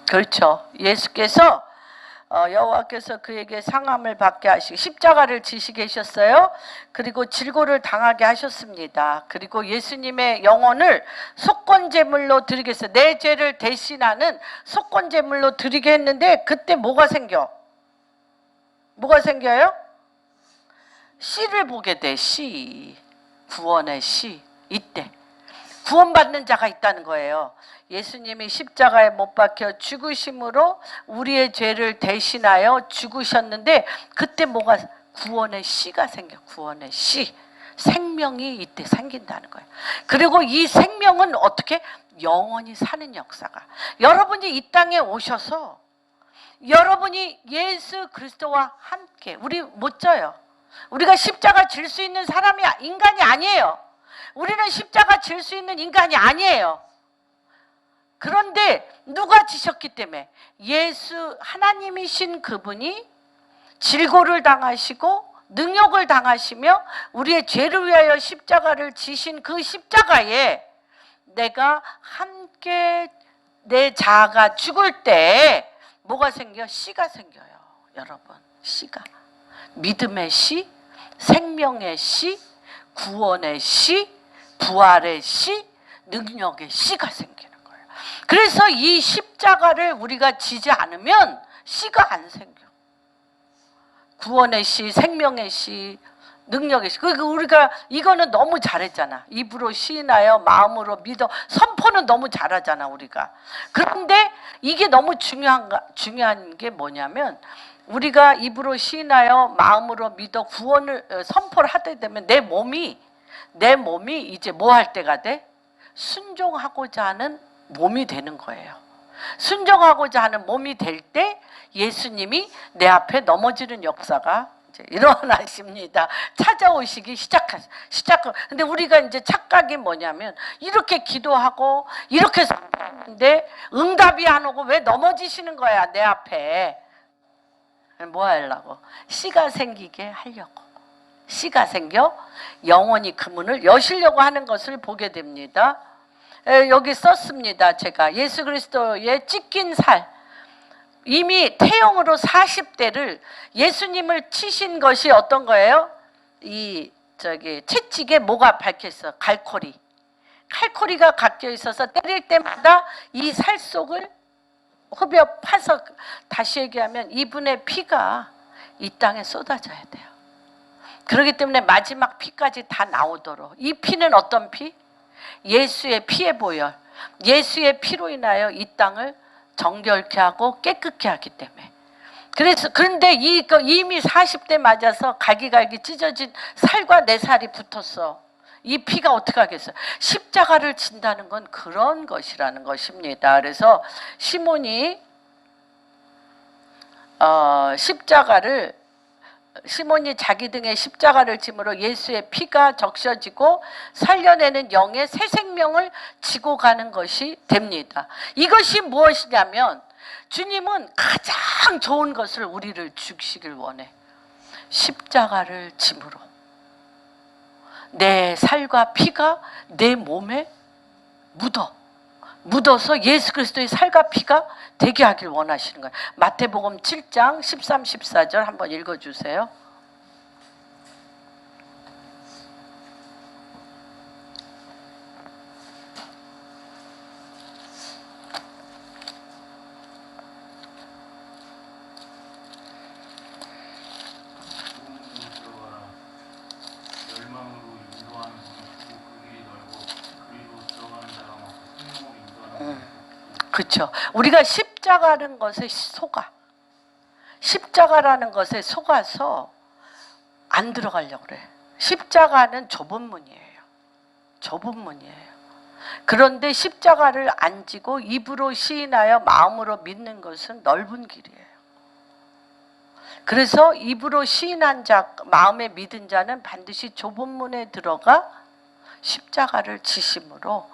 그렇죠. 예수께서 여호와께서 그에게 상함을 받게 하시고 십자가를 지시게 하셨어요. 그리고 질고를 당하게 하셨습니다. 그리고 예수님의 영혼을 속건제물로 드리겠어요. 내 죄를 대신하는 속건제물로 드리게 했는데 그때 뭐가 생겨? 뭐가 생겨요? 씨를 보게 돼. 씨. 구원의 씨. 이때 구원받는 자가 있다는 거예요. 예수님이 십자가에 못 박혀 죽으심으로 우리의 죄를 대신하여 죽으셨는데 그때 뭐가? 구원의 씨가 생겨. 구원의 씨. 생명이 이때 생긴다는 거예요. 그리고 이 생명은 어떻게? 영원히 사는 역사가. 여러분이 이 땅에 오셔서 여러분이 예수 그리스도와 함께, 우리 못 져요. 우리가 십자가 질 수 있는 사람이 인간이 아니에요. 우리는 십자가 질 수 있는 인간이 아니에요. 그런데 누가 지셨기 때문에? 예수 하나님이신 그분이 질고를 당하시고 능욕을 당하시며 우리의 죄를 위하여 십자가를 지신 그 십자가에 내가 함께 내 자아가 죽을 때 뭐가 생겨? 씨가 생겨요. 여러분, 씨가. 믿음의 씨, 생명의 씨, 구원의 씨, 부활의 씨, 능력의 씨가 생기는 거예요. 그래서 이 십자가를 우리가 지지 않으면 씨가 안 생겨. 구원의 씨, 생명의 씨, 능력의 씨. 그러니까 우리가 이거는 너무 잘했잖아. 입으로 시인하여 마음으로 믿어. 선포는 너무 잘하잖아 우리가. 그런데 이게 너무 중요한 게 뭐냐면 우리가 입으로 시인하여 마음으로 믿어 구원을 선포를 하게 되면 내 몸이 이제 뭐 할 때가 돼? 순종하고자 하는 몸이 되는 거예요. 순종하고자 하는 몸이 될 때 예수님이 내 앞에 넘어지는 역사가 이제 일어나십니다. 찾아오시기 근데 우리가 이제 착각이 뭐냐면 이렇게 기도하고 이렇게 하는데 응답이 안 오고 왜 넘어지시는 거야 내 앞에. 뭐 하려고? 씨가 생기게 하려고. 씨가 생겨 영원히 그 문을 여시려고 하는 것을 보게 됩니다. 여기 썼습니다. 제가 예수 그리스도의 찢긴 살, 이미 태영으로 40대를 예수님을 치신 것이 어떤 거예요? 채찍에 뭐가 박혀 있어? 칼코리가 박혀 있어서 때릴 때마다 이 살 속을 흡여 파서, 다시 얘기하면 이분의 피가 이 땅에 쏟아져야 돼요. 그렇기 때문에 마지막 피까지 다 나오도록. 이 피는 어떤 피? 예수의 피의 보혈, 예수의 피로 인하여 이 땅을 정결케 하고 깨끗게 하기 때문에. 그런데 이미 40대 맞아서 갈기갈기 찢어진 살과 내 살이 붙었어. 이 피가 어떻게 하겠어요? 십자가를 진다는 건 그런 것이라는 것입니다. 그래서 시몬이 자기 등에 십자가를 짐으로 예수의 피가 적셔지고 살려내는 영의 새 생명을 지고 가는 것이 됩니다. 이것이 무엇이냐면 주님은 가장 좋은 것을 우리를 주시길 원해. 십자가를 짐으로 내 살과 피가 내 몸에 묻어서 예수 그리스도의 살과 피가 되게 하길 원하시는 거예요. 마태복음 7장 13, 14절 한번 읽어주세요. 그렇죠. 우리가 십자가라는 것에 십자가라는 것에 속아서 안 들어가려고 그래. 십자가는 좁은 문이에요. 그런데 십자가를 안 지고 입으로 시인하여 마음으로 믿는 것은 넓은 길이에요. 그래서 입으로 시인한 자, 마음에 믿은 자는 반드시 좁은 문에 들어가 십자가를 지심으로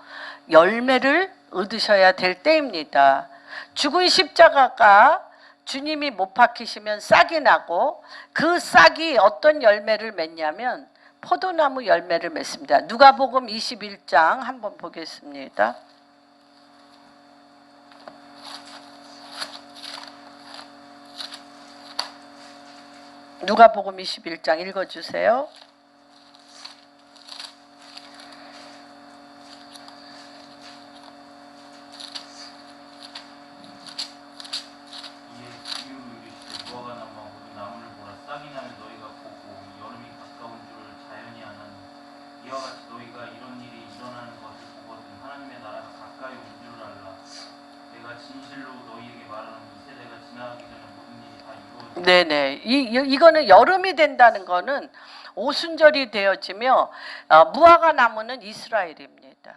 열매를 얻으셔야 될 때입니다. 죽은 십자가가 주님이 못 박히시면 싹이 나고, 그 싹이 어떤 열매를 맺냐면 포도나무 열매를 맺습니다. 누가복음 21장 한번 보겠습니다. 누가복음 21장 읽어주세요. 네네. 이거는 여름이 된다는 거는 오순절이 되어지며 무화과 나무는 이스라엘입니다.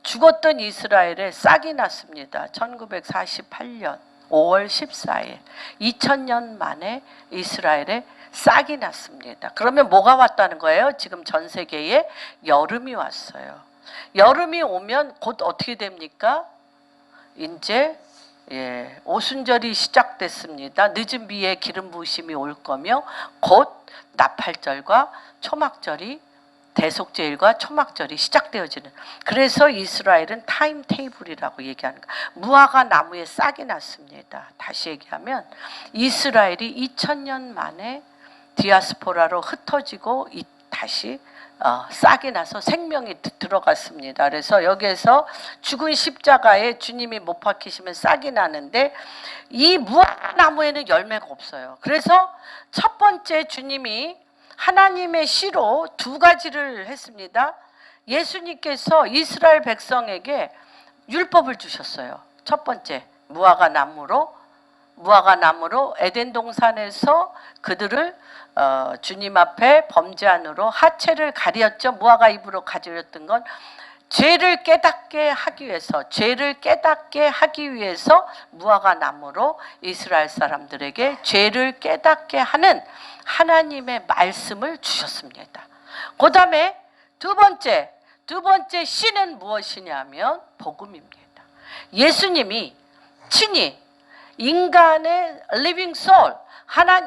죽었던 이스라엘에 싹이 났습니다. 1948년 5월 14일 2000년 만에 이스라엘에 싹이 났습니다. 그러면 뭐가 왔다는 거예요? 지금 전 세계에 여름이 왔어요. 여름이 오면 곧 어떻게 됩니까? 이제 오순절이 시작됐습니다. 늦은 비에 기름 부으심이 올 거며 곧 나팔절과 초막절이, 대속제일과 초막절이 시작되어지는, 그래서 이스라엘은 타임 테이블이라고 얘기하는 거예요. 무화과 나무에 싹이 났습니다. 다시 얘기하면 이스라엘이 2000년 만에 디아스포라로 흩어지고 다시 싹이 나서 생명이 들어갔습니다. 그래서 여기에서 죽은 십자가에 주님이 못 박히시면 싹이 나는데 이 무화과나무에는 열매가 없어요. 그래서 첫 번째 주님이 하나님의 씨로 두 가지를 했습니다. 예수님께서 이스라엘 백성에게 율법을 주셨어요. 첫 번째 무화과나무로 에덴 동산에서 그들을 주님 앞에 범죄한으로 하체를 가렸죠. 무화과 잎으로 가렸던 건 죄를 깨닫게 하기 위해서 무화과 나무로 이스라엘 사람들에게 죄를 깨닫게 하는 하나님의 말씀을 주셨습니다. 그 다음에 두 번째 씨는 무엇이냐면 복음입니다. 예수님이 친히 인간의 living soul,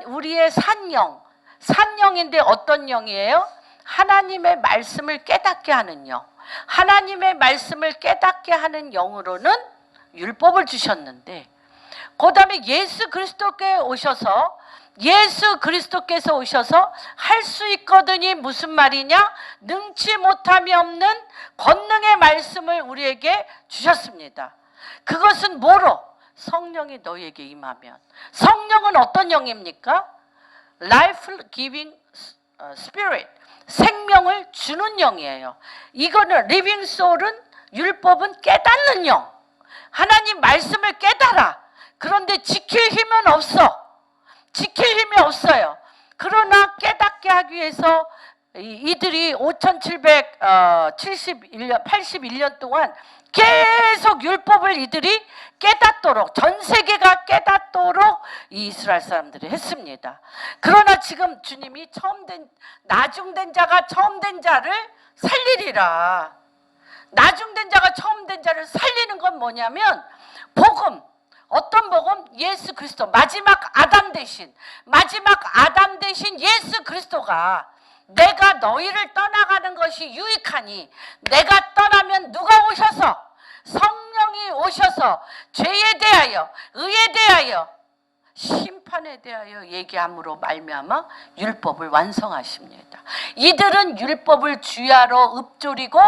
우리의 산영인데 어떤 영이에요? 하나님의 말씀을 깨닫게 하는 영, 하나님의 말씀을 깨닫게 하는 영으로는 율법을 주셨는데, 그 다음에 예수 그리스도께 오셔서 예수 그리스도께서 오셔서 할 수 있거든이 무슨 말이냐? 능치 못함이 없는 권능의 말씀을 우리에게 주셨습니다. 그것은 뭐로? 성령이 너희에게 임하면. 성령은 어떤 영입니까? Life giving spirit, 생명을 주는 영이에요. 이거는 living soul은, 율법은 깨닫는 영. 하나님 말씀을 깨달아. 그런데 지킬 힘은 없어. 지킬 힘이 없어요. 그러나 깨닫게 하기 위해서 이들이 5771년, 81년 동안 계속 율법을 이들이 깨닫도록, 전 세계가 깨닫도록 이 이스라엘 사람들이 했습니다. 그러나 지금 주님이 나중된 자가 처음된 자를 살리리라. 나중된 자가 처음된 자를 살리는 건 뭐냐면 복음. 어떤 복음? 예수 그리스도, 마지막 아담 대신 예수 그리스도가 내가 너희를 떠나가는 것이 유익하니, 내가 떠나면 누가 오셔서, 성령이 오셔서 죄에 대하여, 의에 대하여, 심판에 대하여 얘기함으로 말미암아 율법을 완성하십니다. 이들은 율법을 주야로 읊조리고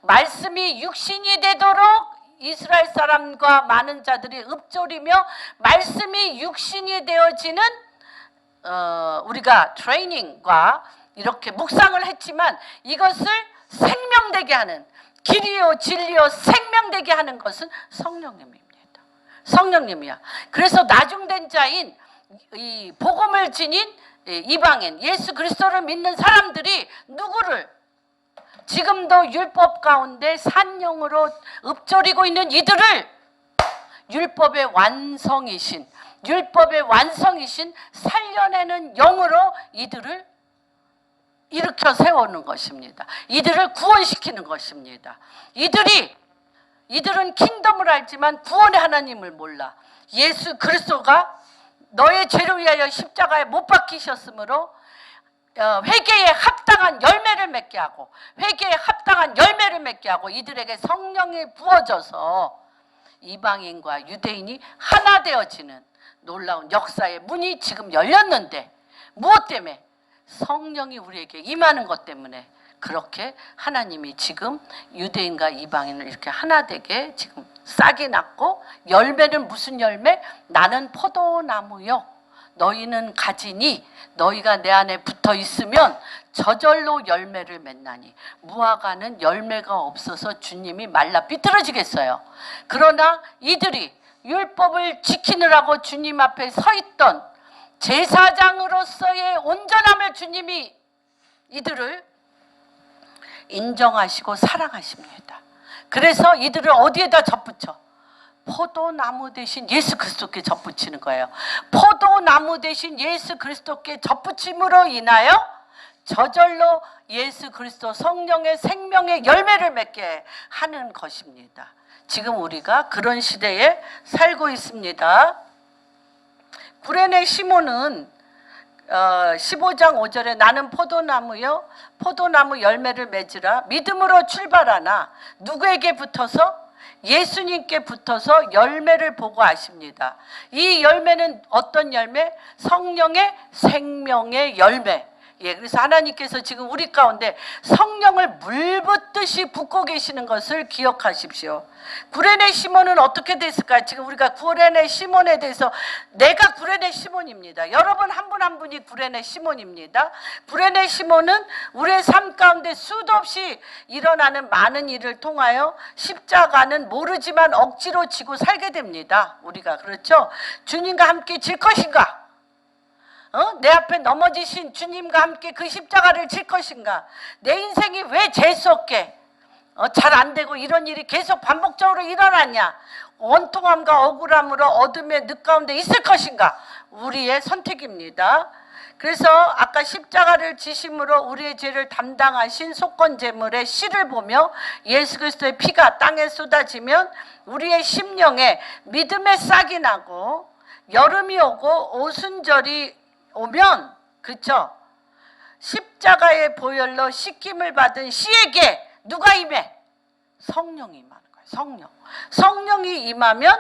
말씀이 육신이 되도록 이스라엘 사람과 많은 자들이 읊조리며 말씀이 육신이 되어지는 우리가 트레이닝과 이렇게 묵상을 했지만, 이것을 생명되게 하는, 길이요 진리요 생명되게 하는 것은 성령님입니다. 성령님이야. 그래서 나중된 자인 이 복음을 지닌 이방인 예수 그리스도를 믿는 사람들이 누구를, 지금도 율법 가운데 산영으로 읊조리고 있는 이들을 율법의 완성이신 살려내는 영으로 이들을 일으켜 세우는 것입니다. 이들을 구원시키는 것입니다. 이들은 킹덤을 알지만 구원의 하나님을 몰라. 예수 그리스도가 너의 죄를 위하여 십자가에 못 박히셨으므로 회개에 합당한 열매를 맺게 하고, 이들에게 성령이 부어져서 이방인과 유대인이 하나 되어지는 놀라운 역사의 문이 지금 열렸는데, 무엇 때문에? 성령이 우리에게 임하는 것 때문에 그렇게 하나님이 지금 유대인과 이방인을 이렇게 하나 되게 지금 싹이 났고, 열매는 무슨 열매? 나는 포도나무요 너희는 가지니 너희가 내 안에 붙어 있으면 저절로 열매를 맺나니. 무화과는 열매가 없어서 주님이 말라 삐뚤어지겠어요. 그러나 이들이 율법을 지키느라고 주님 앞에 서 있던 제사장으로서의 온전함을 주님이 이들을 인정하시고 사랑하십니다. 그래서 이들을 어디에다 접붙여? 포도나무 대신 예수 그리스도께 접붙이는 거예요. 포도나무 대신 예수 그리스도께 접붙임으로 인하여 저절로 예수 그리스도 성령의 생명의 열매를 맺게 하는 것입니다. 지금 우리가 그런 시대에 살고 있습니다. 구레네 시몬은 15장 5절에 나는 포도나무요 포도나무 열매를 맺으라 믿음으로 출발하나 누구에게 붙어서? 예수님께 붙어서 열매를 보고 아십니다. 이 열매는 어떤 열매? 성령의 생명의 열매. 그래서 하나님께서 지금 우리 가운데 성령을 물 붓듯이 붓고 계시는 것을 기억하십시오. 구레네 시몬은 어떻게 됐을까요? 지금 우리가 구레네 시몬에 대해서, 내가 구레네 시몬입니다. 여러분 한 분 한 분이 구레네 시몬입니다. 구레네 시몬은 우리의 삶 가운데 수도 없이 일어나는 많은 일을 통하여 십자가는 모르지만 억지로 지고 살게 됩니다. 우리가 그렇죠? 주님과 함께 질 것인가? 내 앞에 넘어지신 주님과 함께 그 십자가를 질 것인가? 내 인생이 왜 재수없게 잘 안 되고 이런 일이 계속 반복적으로 일어나냐? 원통함과 억울함으로 어둠의 늪 가운데 있을 것인가? 우리의 선택입니다. 그래서 아까 십자가를 지심으로 우리의 죄를 담당하신 속건제물의 씨를 보며 예수 그리스도의 피가 땅에 쏟아지면 우리의 심령에 믿음의 싹이 나고, 여름이 오고 오순절이 오면, 그렇죠? 십자가의 보혈로 씻김을 받은 씨에게 누가 임해? 성령이 임하는 거예요. 성령이 임하면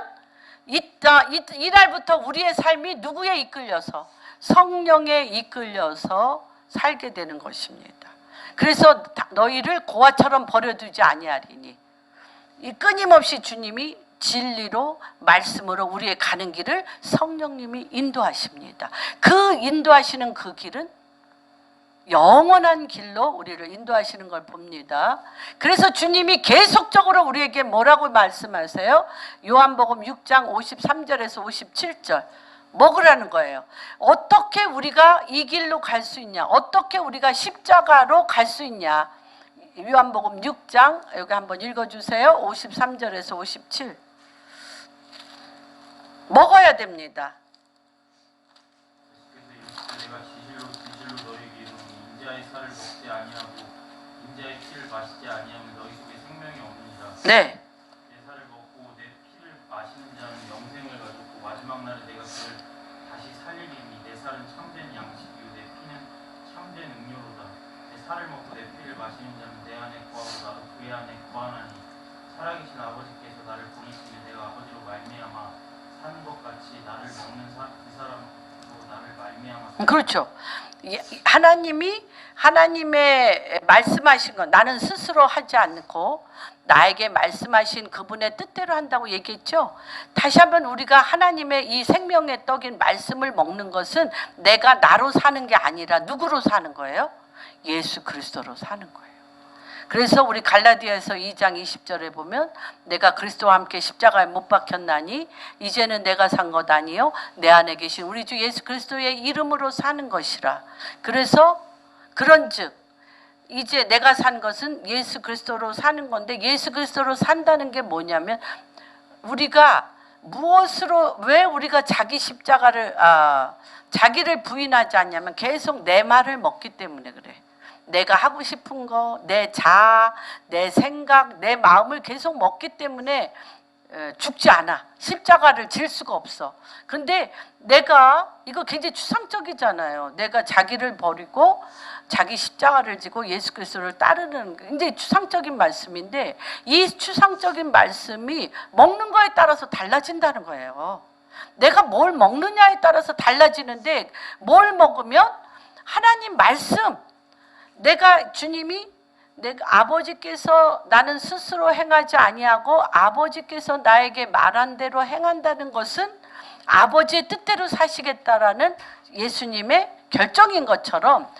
이날부터 우리의 삶이 누구에 이끌려서? 성령에 이끌려서 살게 되는 것입니다. 그래서 너희를 고아처럼 버려두지 아니하리니, 이 끊임없이 주님이 진리로 말씀으로 우리의 가는 길을 성령님이 인도하십니다. 그 인도하시는 그 길은 영원한 길로 우리를 인도하시는 걸 봅니다. 그래서 주님이 계속적으로 우리에게 뭐라고 말씀하세요? 요한복음 6장 53절에서 57절 먹으라는 거예요. 어떻게 우리가 이 길로 갈 수 있냐? 어떻게 우리가 십자가로 갈 수 있냐? 요한복음 6장 여기 한번 읽어주세요. 53절에서 57 먹어야 됩니다. 내가 진실로 너희에게 이르노니 인자의 살을 먹지 아니하고 인자의 피를 마시지 아니하면 너희 속에 생명이 없느니라. 네. 내 살을 먹고 내 피를 마시는 자는 영생을 가졌고 마지막 날에 내가 그를 다시 살리리니 내 살은 참된 양식이요 내 피는 참된 음료로다. 내 살을 먹고 내 피를 마시는 자는 내 안에 거하고 나도 그의 안에 거하나니 살아계신 아버지께서 나를 보내시며 내가 아버지로 말미암아 사는 것 같이 나를 먹는 그 사람으로 나를 말미암아. 그렇죠. 하나님의 말씀하신 건 나는 스스로 하지 않고 나에게 말씀하신 그분의 뜻대로 한다고 얘기했죠. 다시 한번 우리가 하나님의 이 생명의 떡인 말씀을 먹는 것은 내가 나로 사는 게 아니라 누구로 사는 거예요? 예수 그리스도로 사는 거예요. 그래서 우리 갈라디아서 2장 20절에 보면 내가 그리스도와 함께 십자가에 못 박혔나니 이제는 내가 산 것 아니요 내 안에 계신 우리 주 예수 그리스도의 이름으로 사는 것이라. 그래서 그런즉 이제 내가 산 것은 예수 그리스도로 사는 건데, 예수 그리스도로 산다는 게 뭐냐면 우리가 무엇으로, 왜 우리가 자기 십자가를 자기를 부인하지 않냐면 계속 내 말을 먹기 때문에 그래. 내가 하고 싶은 거, 내 자아, 내 생각, 내 마음을 계속 먹기 때문에 죽지 않아. 십자가를 질 수가 없어. 근데 내가, 이거 굉장히 추상적이잖아요. 내가 자기를 버리고 자기 십자가를 지고 예수 그리스도를 따르는 굉장히 추상적인 말씀인데, 이 추상적인 말씀이 먹는 거에 따라서 달라진다는 거예요. 내가 뭘 먹느냐에 따라서 달라지는데, 뭘 먹으면 하나님 말씀, 주님이 내가 아버지께서 나는 스스로 행하지 아니하고 아버지께서 나에게 말한 대로 행한다는 것은 아버지의 뜻대로 사시겠다라는 예수님의 결정인 것처럼,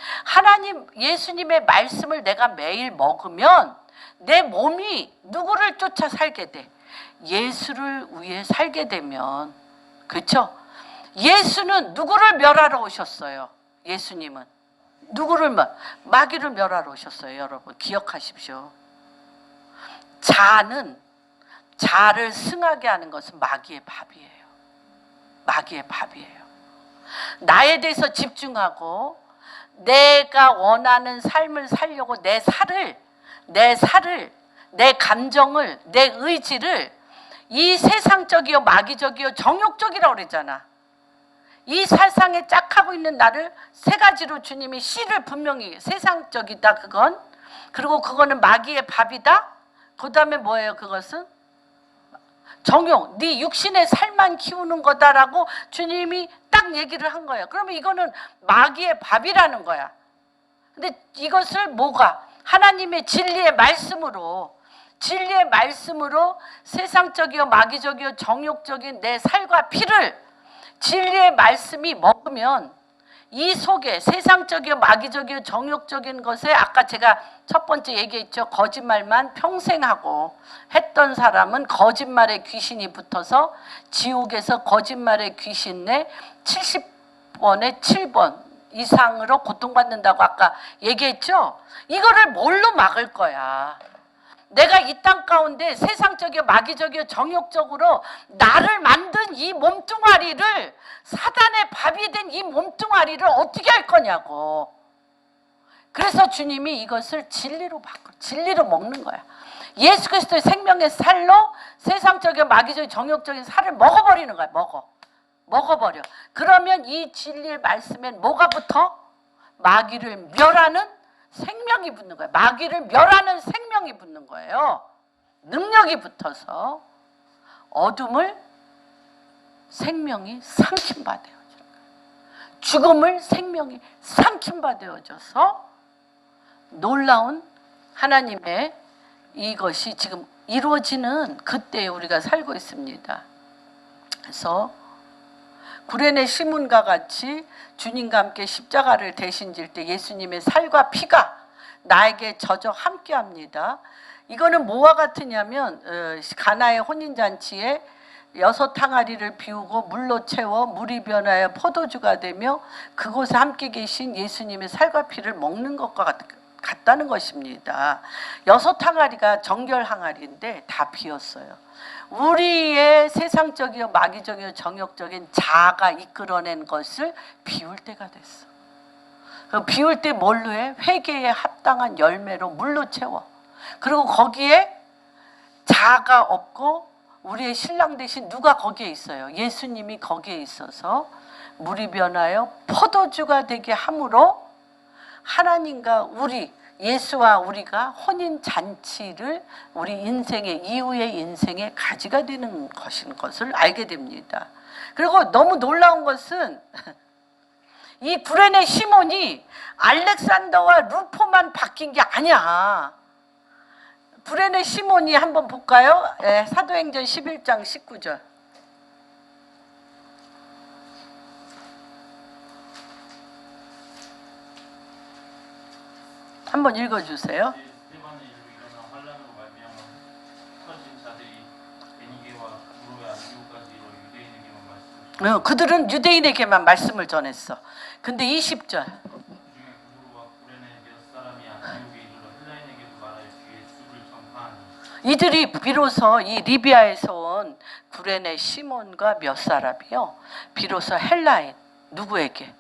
예수님의 말씀을 내가 매일 먹으면 내 몸이 누구를 쫓아 살게 돼? 예수를 위해 살게 되면. 그렇죠? 예수는 누구를 멸하러 오셨어요? 예수님은 누구를 마귀를 멸하러 오셨어요. 여러분 기억하십시오. 자를 승하게 하는 것은 마귀의 밥이에요. 마귀의 밥이에요. 나에 대해서 집중하고 내가 원하는 삶을 살려고 내 감정을, 내 의지를 이 세상적이요 마귀적이요 정욕적이라고 그러잖아. 이 세상에 짝하고 있는 나를 세 가지로 주님이 씨를 분명히, 세상적이다 그건, 그리고 그거는 마귀의 밥이다. 그 다음에 뭐예요? 그것은 정욕, 네 육신의 살만 키우는 거다라고 주님이 딱 얘기를 한 거예요. 그러면 이거는 마귀의 밥이라는 거야. 근데 이것을 하나님의 진리의 말씀으로 세상적이요 마귀적이요 정욕적인 내 살과 피를 진리의 말씀이 먹으면 이 속에 세상적이요 마귀적이요 정욕적인 것에, 아까 제가 첫 번째 얘기했죠. 거짓말만 평생 하고 했던 사람은 거짓말의 귀신이 붙어서 지옥에서 거짓말의 귀신에 70번에 7번 이상으로 고통받는다고 아까 얘기했죠. 이거를 뭘로 막을 거야? 내가 이 땅 가운데 세상적이요 마귀적이요 정욕적으로 나를 만든 이 몸뚱아리를, 사단의 밥이 된 이 몸뚱아리를 어떻게 할 거냐고. 그래서 주님이 이것을 진리로 먹는 거야. 예수 그리스도의 생명의 살로 세상적이요 마귀적이요 정욕적인 살을 먹어버리는 거야. 먹어버려. 그러면 이 진리의 말씀엔 뭐가 붙어? 마귀를 멸하는 생명이 붙는 거예요. 마귀를 멸하는 생명이 붙는 거예요. 능력이 붙어서 어둠을 생명이 삼킨바 되어져. 죽음을 생명이 삼킨바 되어져서 놀라운 하나님의 이것이 지금 이루어지는 그때에 우리가 살고 있습니다. 그래서 구레네 시몬과 같이 주님과 함께 십자가를 대신 질 때 예수님의 살과 피가 나에게 젖어 함께합니다. 이거는 뭐와 같으냐면 가나의 혼인잔치에 6 항아리를 비우고 물로 채워 물이 변하여 포도주가 되며 그곳에 함께 계신 예수님의 살과 피를 먹는 것과 같다는 것입니다. 6 항아리가 정결 항아리인데 다 비었어요. 우리의 세상적이요 마귀적이요 정욕적인 자아가 이끌어낸 것을 비울 때가 됐어. 비울 때 뭘로 해? 회개에 합당한 열매로 물로 채워. 그리고 거기에 자아가 없고 우리의 신랑 대신 누가 거기에 있어요? 예수님이 거기에 있어서 물이 변하여 포도주가 되게 함으로 하나님과 우리, 예수와 우리가 혼인잔치를 우리 인생의 이후의 인생의 가지가 되는 것을 알게 됩니다. 그리고 너무 놀라운 것은 이 구레네 시몬이 알렉산더와 루포만 바뀐 게 아니야. 구레네 시몬이 한번 볼까요? 사도행전 11장 19절. 한번 읽어주세요. 스테반의 일로 일어나 환란으로 말미암아 흩어진 자들이 베니게와 두로의 안디오까지 이르러 유대인에게만 말씀을 그들은 유대인에게만 말씀을 전했어. 근데 20절. 그중에 구두로와 구레네 몇 사람이 안디옥에 이르러 헬라인에게도 말하여 주의 수를 전파하니 이들이 비로소 이 리비아에서 온 구레네 시몬과 몇 사람이요 비로소 헬라인 누구에게?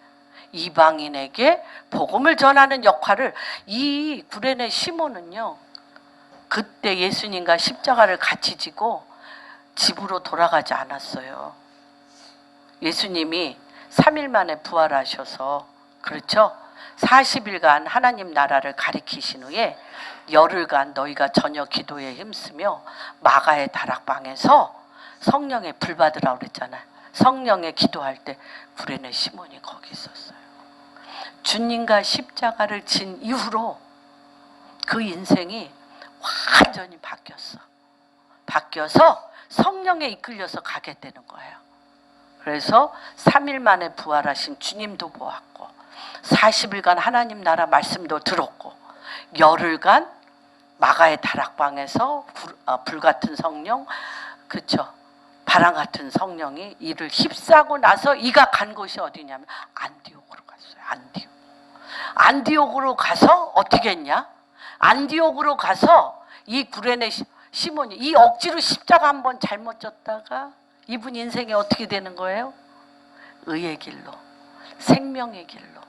이방인에게 복음을 전하는 역할을 이 구레네 시몬은요 그때 예수님과 십자가를 같이 지고 집으로 돌아가지 않았어요. 예수님이 3일 만에 부활하셔서 그렇죠? 40일간 하나님 나라를 가리키신 후에 열흘간 너희가 저녁 기도에 힘쓰며 마가의 다락방에서 성령의 불 받으라고 그랬잖아요. 성령의 기도할 때 구레네 시몬이 거기 있었어요. 주님과 십자가를 진 이후로 그 인생이 완전히 바뀌었어. 바뀌어서 성령에 이끌려서 가게 되는 거예요. 그래서 3일 만에 부활하신 주님도 보았고 40일간 하나님 나라 말씀도 들었고 열흘간 마가의 다락방에서 불같은 성령, 그렇죠? 바람 같은 성령이 이를 휩싸고 나서 이가 간 곳이 어디냐면 안디옥으로 갔어요. 안디옥으로 가서 어떻게 했냐? 안디옥으로 가서 이 구레네 시몬이 이 억지로 십자가 한번 잘못 졌다가 이분 인생이 어떻게 되는 거예요? 의의 길로, 생명의 길로.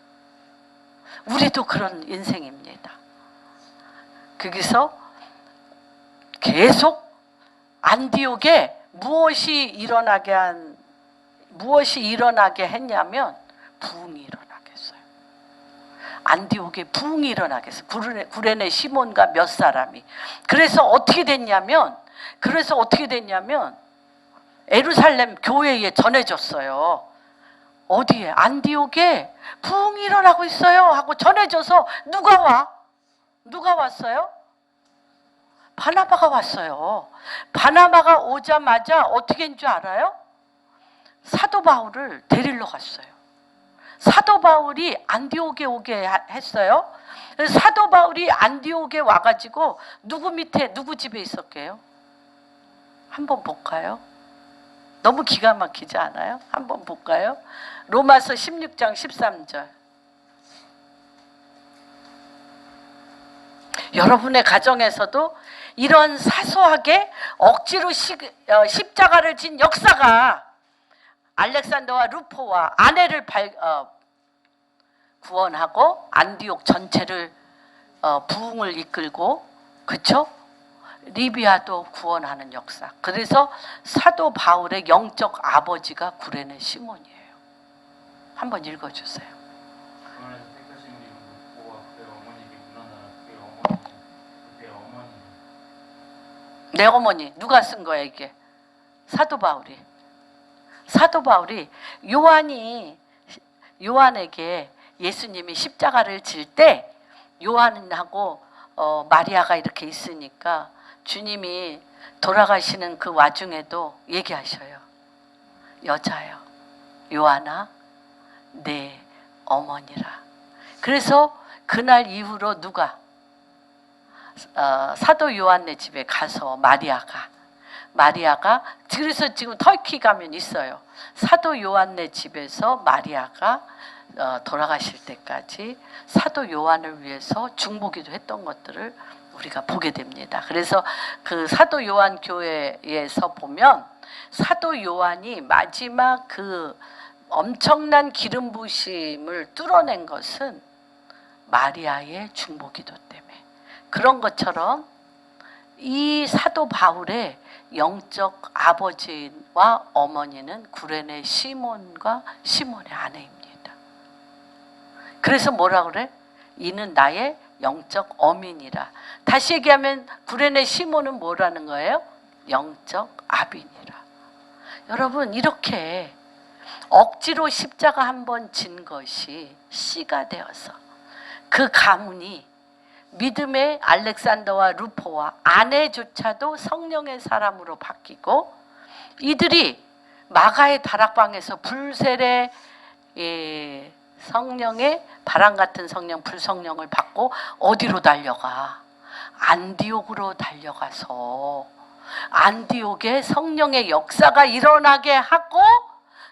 우리도 그런 인생입니다. 거기서 계속 안디옥에 무엇이 일어나게 했냐면 부흥이 일어나게 했어요. 안디옥에 부흥이 일어나게 했어요. 구레네 시몬과 몇 사람이. 그래서 어떻게 됐냐면 예루살렘 교회에 전해졌어요. 어디에? 안디옥에 부흥이 일어나고 있어요 하고 전해져서 누가 왔어요? 바나바가 왔어요. 바나바가 오자마자 어떻게 한 줄 알아요? 사도 바울을 데리러 갔어요. 사도 바울이 안디옥에 오게 했어요. 그래서 사도 바울이 안디옥에 와가지고 누구 집에 있었게요? 한번 볼까요? 너무 기가 막히지 않아요? 한번 볼까요? 로마서 16장 13절. 여러분의 가정에서도 이런 사소하게 억지로 십자가를 진 역사가 알렉산더와 루포와 아내를 구원하고 안디옥 전체를 부흥을 이끌고, 그렇죠? 리비아도 구원하는 역사. 그래서 사도 바울의 영적 아버지가 구레네 시몬이에요. 한번 읽어주세요. 그날에서 택하신 이름은 루포와 그의 어머니에게 문안하라. 그의 어머니 내 어머니 누가 쓴 거야 이게? 사도 바울이. 사도 바울이 요한에게 예수님이 십자가를 질 때 요한하고 마리아가 이렇게 있으니까 주님이 돌아가시는 그 와중에도 얘기하셔요. 여자여, 요한아, 내 어머니라. 그래서 그날 이후로 누가 사도 요한네 집에 가서 마리아가 그래서 지금 터키 가면 있어요. 사도 요한네 집에서 마리아가 돌아가실 때까지 사도 요한을 위해서 중보기도 했던 것들을 우리가 보게 됩니다. 그래서 그 사도 요한 교회에서 보면 사도 요한이 마지막 그 엄청난 기름 부으심을 뚫어낸 것은 마리아의 중보기도 때문에. 그런 것처럼 이 사도 바울의 영적 아버지와 어머니는 구레네 시몬과 시몬의 아내입니다. 그래서 뭐라 그래? 이는 나의 영적 어민이라. 다시 얘기하면 구레네 시몬은 뭐라는 거예요? 영적 아빈이라. 여러분, 이렇게 억지로 십자가 한 번 진 것이 씨가 되어서 그 가문이 믿음의 알렉산더와 루포와 아내조차도 성령의 사람으로 바뀌고, 이들이 마가의 다락방에서 불세례 성령의 바람 같은 성령, 불성령을 받고 어디로 달려가? 안디옥으로 달려가서 안디옥에 성령의 역사가 일어나게 하고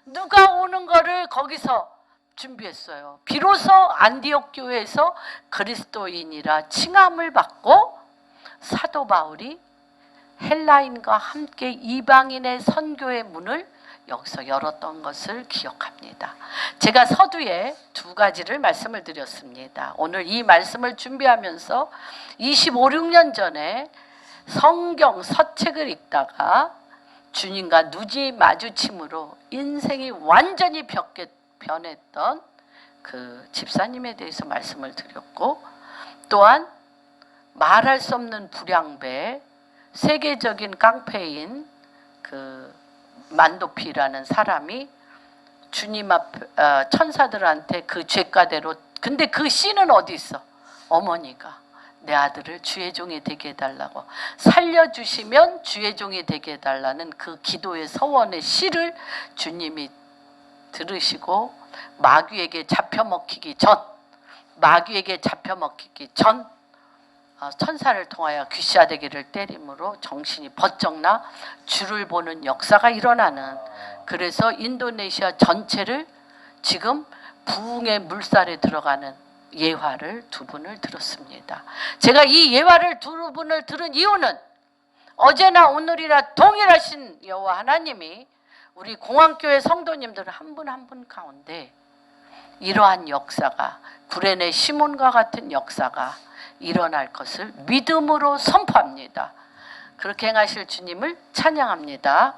누가 오는 거를 거기서 준비했어요. 비로소 안디옥 교회에서 그리스도인이라 칭함을 받고 사도 바울이 헬라인과 함께 이방인의 선교의 문을 여기서 열었던 것을 기억합니다. 제가 서두에 두 가지를 말씀을 드렸습니다. 오늘 이 말씀을 준비하면서 25~26년 전에 성경 서책을 읽다가 주님과 누지 마주침으로 인생이 완전히 변했던 그 집사님에 대해서 말씀을 드렸고, 또한 말할 수 없는 불량배, 세계적인 깡패인 그 만도피라는 사람이 주님 앞 천사들한테 그 죄가대로, 근데 그 씨는 어디 있어? 어머니가 내 아들을 주의 종이 되게 해달라고, 살려주시면 주의 종이 되게 해달라는 그 기도의 서원의 씨를 주님이 들으시고 마귀에게 잡혀먹히기 전 천사를 통하여 귀샤대기를 때림으로 정신이 번쩍 나 주를 보는 역사가 일어나는, 그래서 인도네시아 전체를 지금 부흥의 물살에 들어가는 예화를 두 분을 들었습니다. 제가 이 예화를 두 분을 들은 이유는 어제나 오늘이라 동일하신 여호와 하나님이 우리 공항교회 성도님들 한 분 한 분 가운데 이러한 역사가, 구레네 시몬과 같은 역사가 일어날 것을 믿음으로 선포합니다. 그렇게 행하실 주님을 찬양합니다.